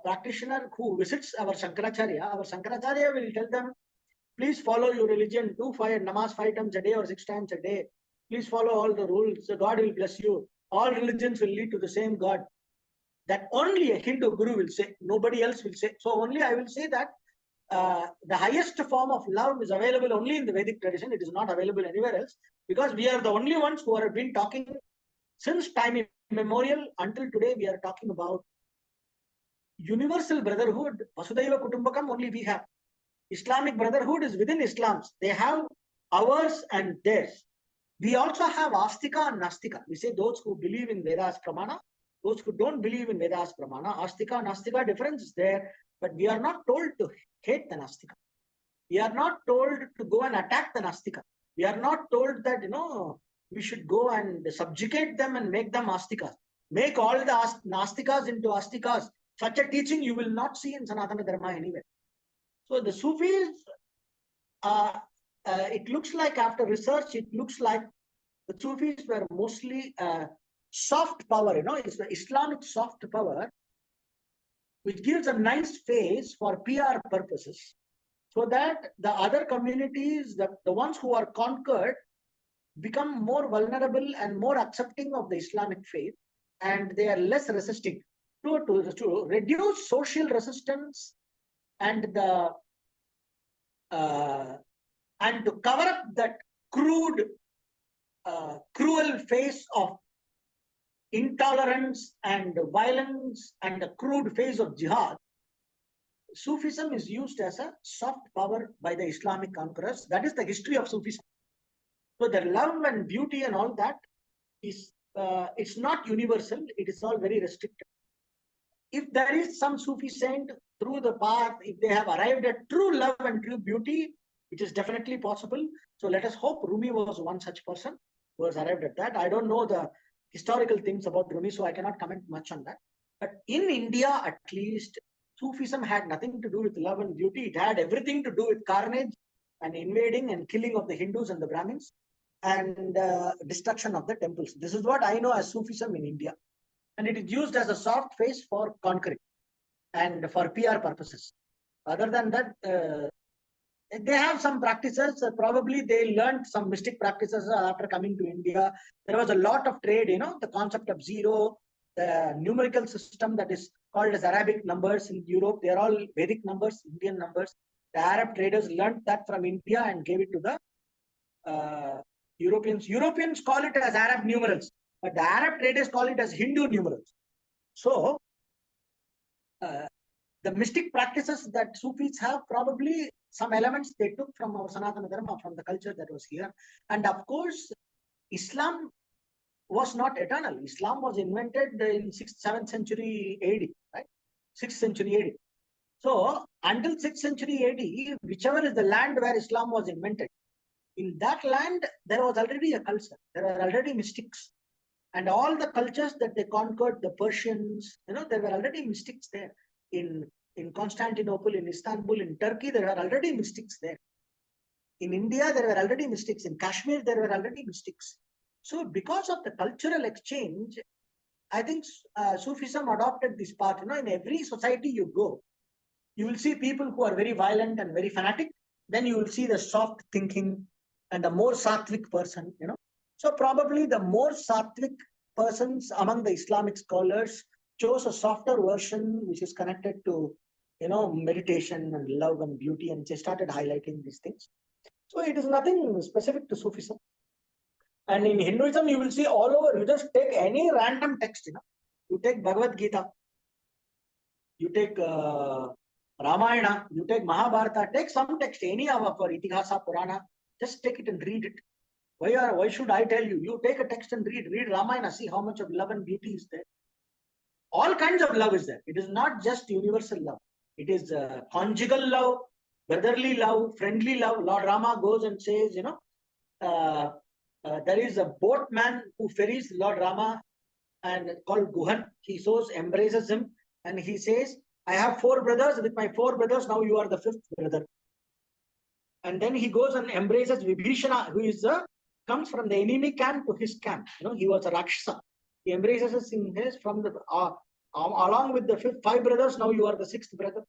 practitioner who visits our Shankaracharya will tell them, please follow your religion, do namaz 5 times a day or 6 times a day. Please follow all the rules. So God will bless you. All religions will lead to the same God. That only a Hindu guru will say. Nobody else will say. So only I will say that the highest form of love is available only in the Vedic tradition. It is not available anywhere else, because we are the only ones who have been talking since time immemorial until today. We are talking about universal brotherhood. Vasudhaiva Kutumbakam only we have. Islamic brotherhood is within Islam. They have ours and theirs. We also have Astika and Nastika. We say those who believe in Vedas Pramana, those who don't believe in Vedas Pramana. Astika and Nastika difference is there, but we are not told to hate the Nastika. We are not told to go and attack the Nastika. We are not told that, we should go and subjugate them and make them Astikas. Make all the Nastikas into Astikas. Such a teaching you will not see in Sanatana Dharma anywhere. So the Sufis, it looks like after research, it looks like the Sufis were mostly soft power, it's the Islamic soft power, which gives a nice face for PR purposes, so that the other communities, the ones who are conquered, become more vulnerable and more accepting of the Islamic faith, and they are less resisting to reduce social resistance and the and to cover up that crude, cruel face of intolerance and violence and the crude face of jihad. Sufism is used as a soft power by the Islamic conquerors. That is the history of Sufism. So their love and beauty and all that is it's not universal. It is all very restricted. If there is some Sufi saint through the path, if they have arrived at true love and true beauty, it is definitely possible. So let us hope Rumi was one such person who has arrived at that. I don't know the historical things about Rumi, so I cannot comment much on that. But in India, at least, Sufism had nothing to do with love and beauty. It had everything to do with carnage and invading and killing of the Hindus and the Brahmins and destruction of the temples. This is what I know as Sufism in India. And it is used as a soft face for conquering and for PR purposes. Other than that, they have some practices. Probably they learned some mystic practices after coming to India. There was a lot of trade, the concept of zero, the numerical system that is called as Arabic numbers in Europe. They are all Vedic numbers, Indian numbers. The Arab traders learned that from India and gave it to the Europeans. Europeans call it as Arab numerals, but the Arab traders call it as Hindu numerals. So, the mystic practices that Sufis have, probably some elements they took from our Sanatana Dharma, from the culture that was here. And of course, Islam was not eternal. Islam was invented in 6th, 7th century AD, right? 6th century AD. So, until 6th century AD, whichever is the land where Islam was invented, in that land, there was already a culture. There were already mystics. And all the cultures that they conquered, the Persians, there were already mystics there. In Constantinople, in Istanbul, in Turkey, there were already mystics there. In India, there were already mystics. In Kashmir, there were already mystics. So because of the cultural exchange, I think Sufism adopted this part. In every society you go, you will see people who are very violent and very fanatic. Then you will see the soft thinking and the more sattvic person, So probably the more sattvic persons among the Islamic scholars chose a softer version which is connected to, meditation and love and beauty, and they started highlighting these things. So it is nothing specific to Sufism. And in Hinduism, you will see all over, you just take any random text, You take Bhagavad Gita, you take Ramayana, you take Mahabharata, take some text, any of our Itihasa, Purana, just take it and read it. Why should I tell you? You take a text and read Ramayana, see how much of love and beauty is there. All kinds of love is there. It is not just universal love. It is conjugal love, brotherly love, friendly love. Lord Rama goes and says, there is a boatman who ferries Lord Rama and called Guhan. He embraces him and he says, I have 4 brothers. With my 4 brothers, now you are the 5th brother. And then he goes and embraces Vibhishana, who is comes from the enemy camp to his camp. He was a Rakshasa. He embraces him from the along with the 5 brothers. Now you are the 6th brother.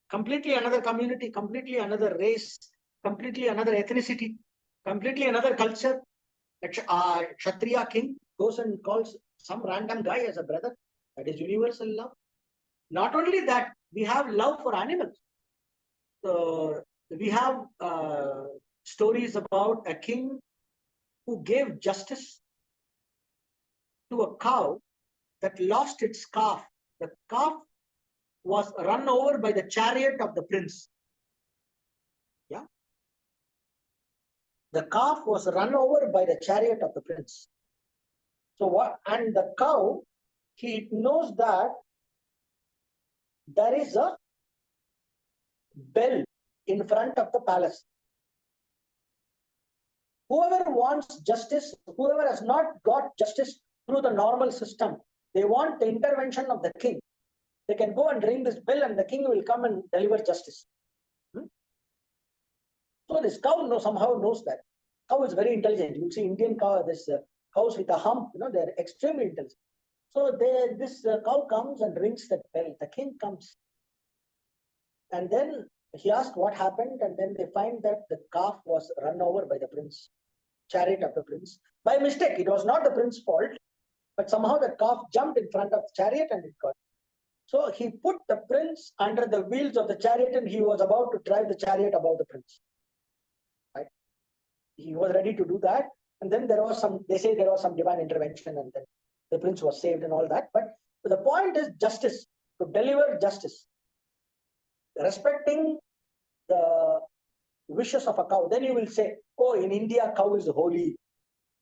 Completely another community, completely another race, completely another ethnicity, completely another culture. Kshatriya king goes and calls some random guy as a brother. That is universal love. Not only that, we have love for animals. So we have stories about a king who gave justice to a cow that lost its calf. The calf was run over by the chariot of the prince. Yeah. The calf was run over by the chariot of the prince. So what? And the cow, he knows that there is a bell in front of the palace. Whoever wants justice, whoever has not got justice through the normal system, they want the intervention of the king. They can go and ring this bell and the king will come and deliver justice. So this cow somehow knows that. Cow is very intelligent. You see Indian cow, this cows with a hump, they're extremely intelligent. So this cow comes and rings that bell. The king comes. And then he asked what happened, and then they find that the calf was run over by the prince. chariot of the prince. By mistake, it was not the prince's fault, but somehow the calf jumped in front of the chariot and it got. So he put the prince under the wheels of the chariot and he was about to drive the chariot above the prince. Right? He was ready to do that. And then there was some, they say there was some divine intervention and then the prince was saved and all that. But the point is justice, to deliver justice. Respecting the wishes of a cow. Then you will say, oh, in India, cow is holy.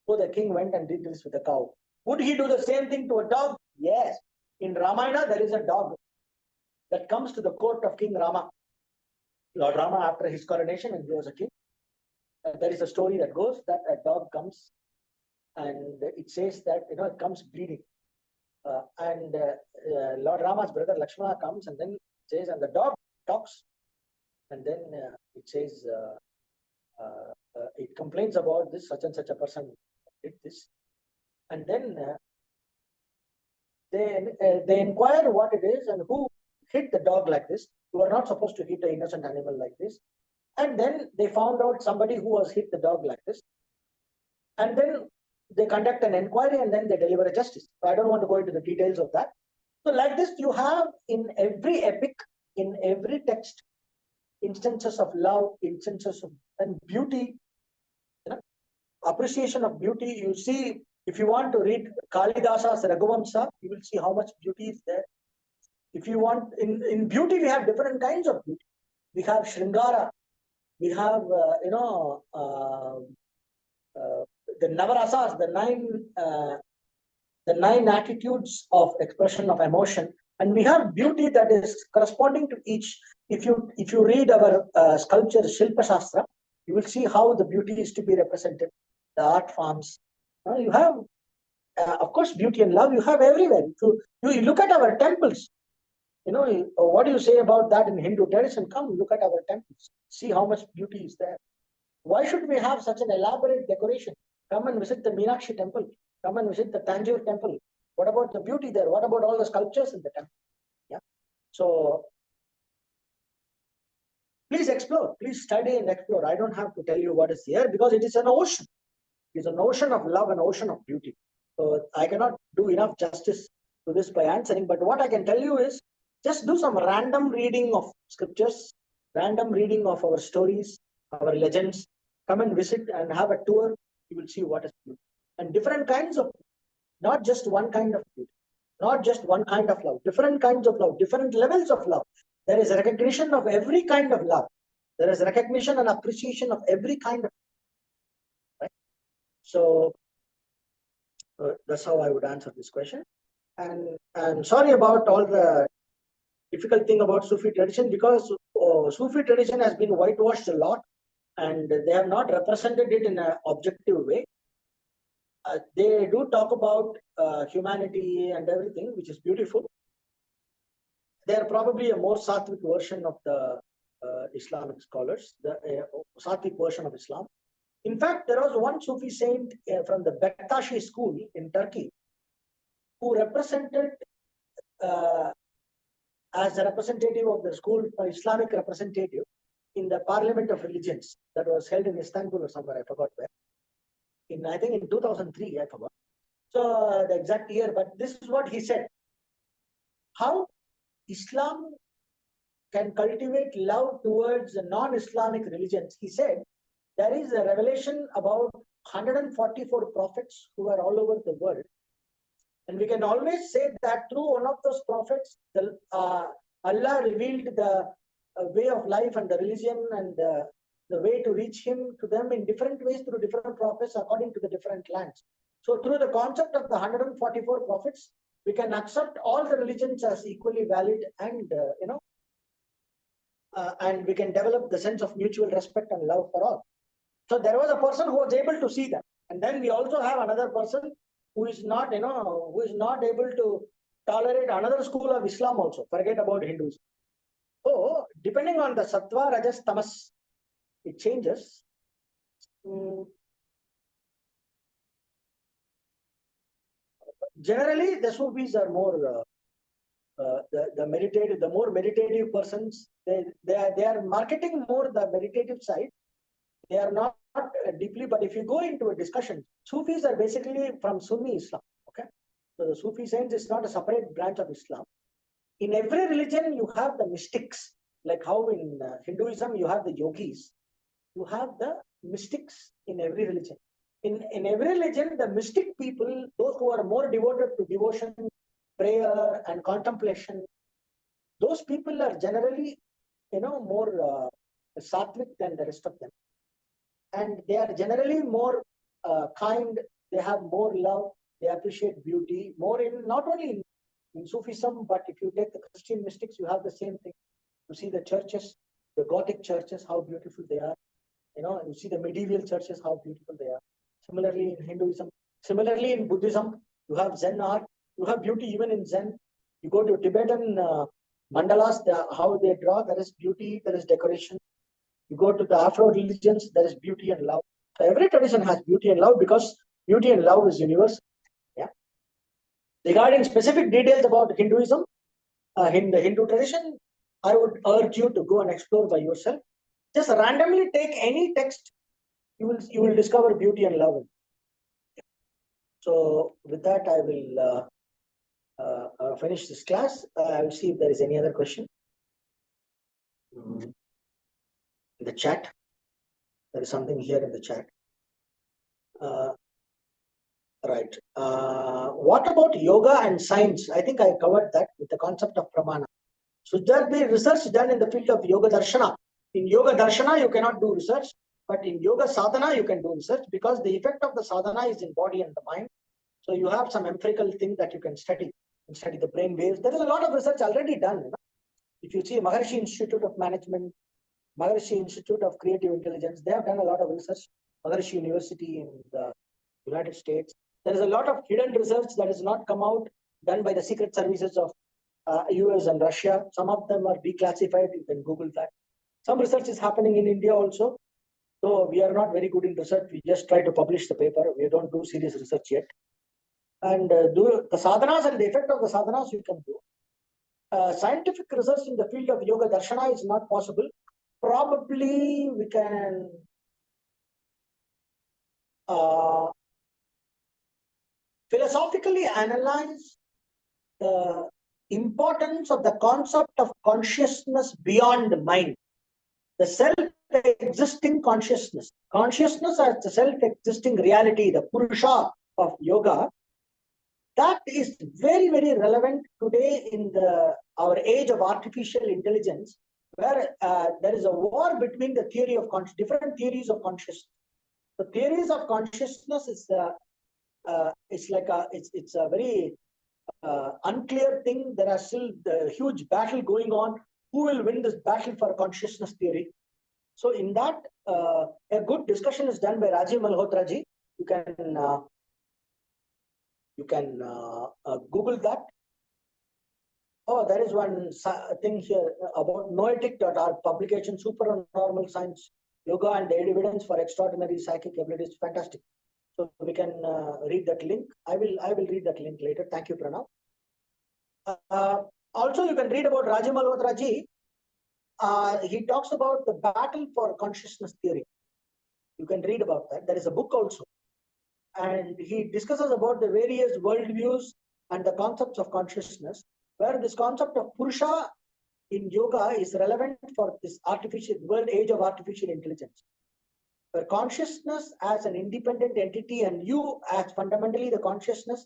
So the king went and did this with the cow. Would he do the same thing to a dog? Yes. In Ramayana, there is a dog that comes to the court of King Rama. Lord Rama, after his coronation, and he was a king. There is a story that goes that a dog comes and it says that, it comes bleeding. Lord Rama's brother Lakshmana comes and then says, and the dog talks. And then it says, it complains about this, such and such a person did this. And then they inquire what it is and who hit the dog like this. You are not supposed to hit an innocent animal like this. And then they found out somebody who has hit the dog like this. And then they conduct an inquiry and then they deliver a justice. So I don't want to go into the details of that. So like this, you have in every epic, in every text, instances of love, instances of and beauty, appreciation of beauty. You see, if you want to read Kalidasa's Raghuvamsa, you will see how much beauty is there. If you want, in beauty, we have different kinds of beauty. We have Shringara, we have, the Navarasas, the nine attitudes of expression of emotion, and we have beauty that is corresponding to each. If you read our sculpture Shilpa Shastra, you will see how the beauty is to be represented, the art forms. You have, of course, beauty and love. You have everywhere. You look at our temples. What do you say about that in Hindu tradition? Come look at our temples. See how much beauty is there. Why should we have such an elaborate decoration? Come and visit the Meenakshi temple. Come and visit the Tanjore temple. What about the beauty there? What about all the sculptures in the temple? Yeah. So please explore. Please study and explore. I don't have to tell you what is here because it is an ocean. It's an ocean of love, an ocean of beauty. So I cannot do enough justice to this by answering. But what I can tell you is just do some random reading of scriptures, random reading of our stories, our legends. Come and visit and have a tour. You will see what is beauty. And different kinds of, not just one kind of beauty, not just one kind of love, different kinds of love, different levels of love. There is a recognition of every kind of love. There is recognition and appreciation of every kind of, right? So that's how I would answer this question. And I'm sorry about all the difficult thing about Sufi tradition because Sufi tradition has been whitewashed a lot and they have not represented it in an objective way. They do talk about humanity and everything, which is beautiful. They are probably a more Sattvic version of the Islamic scholars, the Sattvic version of Islam. In fact, there was one Sufi saint from the Bektashi school in Turkey who represented as a representative of the school, Islamic representative in the Parliament of Religions that was held in Istanbul or somewhere, I forgot where. I think in 2003, I forgot. So the exact year, but this is what he said. How Islam can cultivate love towards the non-Islamic religions. He said, there is a revelation about 144 prophets who are all over the world. And we can always say that through one of those prophets, Allah revealed the way of life and the religion and the way to reach him to them in different ways through different prophets according to the different lands. So through the concept of the 144 prophets, we can accept all the religions as equally valid and, and we can develop the sense of mutual respect and love for all. So there was a person who was able to see that. And then we also have another person who is not, who is not able to tolerate another school of Islam also. Forget about Hindus. So depending on the sattva, rajas, tamas, it changes. Generally, the Sufis are more the more meditative persons. They are marketing more the meditative side. They are not deeply, but if you go into a discussion, Sufis are basically from Sunni Islam. Okay, so the Sufi saints is not a separate branch of Islam. In every religion, you have the mystics, like how in Hinduism you have the yogis. You have the mystics in every religion. In every religion, the mystic people, those who are more devoted to devotion, prayer, and contemplation, those people are generally, more sattvic than the rest of them, and they are generally more kind. They have more love. They appreciate beauty more in not only in Sufism, but if you take the Christian mystics, you have the same thing. You see the churches, the Gothic churches, how beautiful they are. You see the medieval churches, how beautiful they are. Similarly in Hinduism, similarly in Buddhism, you have Zen art. You have beauty even in Zen. You go to Tibetan mandalas, how they draw, there is beauty, there is decoration. You go to the Afro religions, there is beauty and love. So every tradition has beauty and love because beauty and love is universal. Yeah. Regarding specific details about Hinduism, in the Hindu tradition, I would urge you to go and explore by yourself. Just randomly take any text, you will discover beauty and love. So with that, I will finish this class. I will see if there is any other question in the chat. There is something here in the chat. Right. What about yoga and science? I think I covered that with the concept of pramana. Should there be research done in the field of yoga darshana? In yoga darshana, you cannot do research, but in yoga sadhana, you can do research because the effect of the sadhana is in body and the mind. So you have some empirical thing that you can study. You study the brain waves. There is a lot of research already done. If you see Maharishi Institute of Management, Maharishi Institute of Creative Intelligence, they have done a lot of research. Maharishi University in the United States. There is a lot of hidden research that has not come out, done by the secret services of US and Russia. Some of them are declassified. You can Google that. Some research is happening in India also. So we are not very good in research. We just try to publish the paper. We don't do serious research yet. And do the sadhanas and the effect of the sadhanas you can do. Scientific research in the field of yoga darshana is not possible. Probably we can philosophically analyze the importance of the concept of consciousness beyond mind, the self-existing consciousness. Consciousness as the self-existing reality, the Purusha of yoga, that is very, very relevant today in our age of artificial intelligence, where there is a war between the theory of different theories of consciousness. The theories of consciousness is it's a very unclear thing. There are still the huge battle going on. Who will win this battle for consciousness theory? So in that, a good discussion is done by Rajiv Malhotra ji. You can Google that. Oh, there is one thing here about noetic.org publication, Supernormal Science, Yoga and the Evidence for Extraordinary Psychic Abilities. Fantastic. So we can read that link. I will read that link later. Thank you, Pranav. Also, you can read about Rajiv Malhotra ji. He talks about the battle for consciousness theory. You can read about that. There is a book also. And he discusses about the various worldviews and the concepts of consciousness, where this concept of Purusha in yoga is relevant for this world age of artificial intelligence, where consciousness as an independent entity and you as fundamentally the consciousness,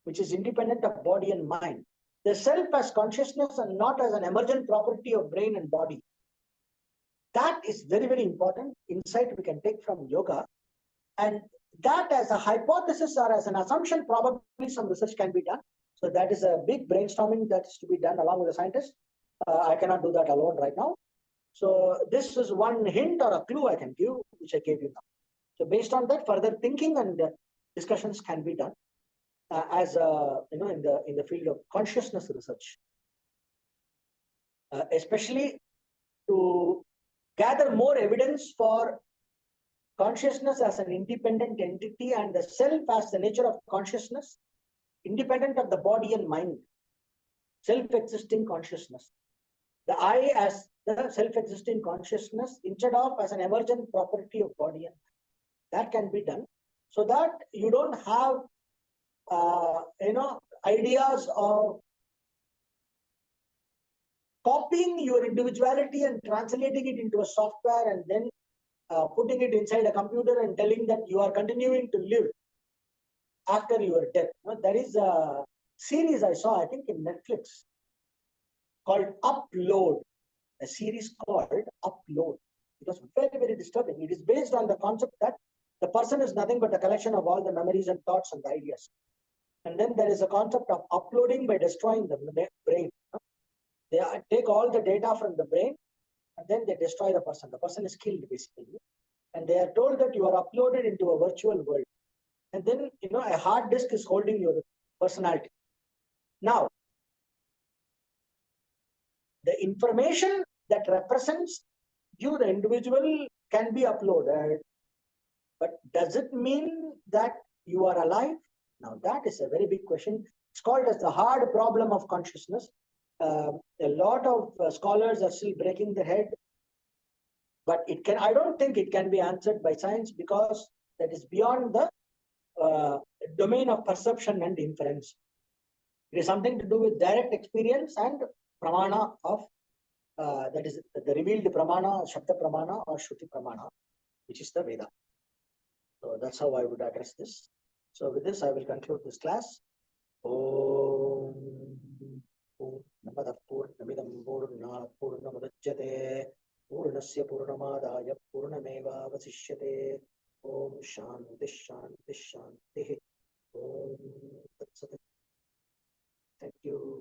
which is independent of body and mind. The self as consciousness and not as an emergent property of brain and body. That is very, very important insight we can take from yoga. And that as a hypothesis or as an assumption, probably some research can be done. So that is a big brainstorming that is to be done along with the scientists. I cannot do that alone right now. So this is one hint or a clue I can give, which I gave you now. So based on that, further thinking and discussions can be done as in the field of consciousness research, especially to gather more evidence for consciousness as an independent entity and the self as the nature of consciousness, independent of the body and mind, self-existing consciousness. the I as the self-existing consciousness instead of as an emergent property of body and mind. That can be done so that you don't have ideas of copying your individuality and translating it into a software and then putting it inside a computer and telling that you are continuing to live after your death. There is a series I saw, I think in Netflix, called Upload. A series called Upload. It was very, very disturbing. It is based on the concept that the person is nothing but a collection of all the memories and thoughts and ideas. And then there is a concept of uploading by destroying the brain. They take all the data from the brain and then they destroy the person. The person is killed basically. And they are told that you are uploaded into a virtual world. And then, a hard disk is holding your personality. Now, the information that represents you, the individual, can be uploaded. But does it mean that you are alive? Now, that is a very big question. It's called as the hard problem of consciousness. A lot of scholars are still breaking their head. But I don't think it can be answered by science because that is beyond the domain of perception and inference. It is something to do with direct experience and pramana of, that is the revealed pramana, Shabda pramana or Shruti pramana, which is the Veda. So that's how I would address this. So with this, I will conclude this class. Om Purnamada Purnamidam Purnat Purnamadachyate Purnasya Purnamadaya Purnameva Vasishyate Om Shanti Shanti Shanti Om Tatsat. Thank you.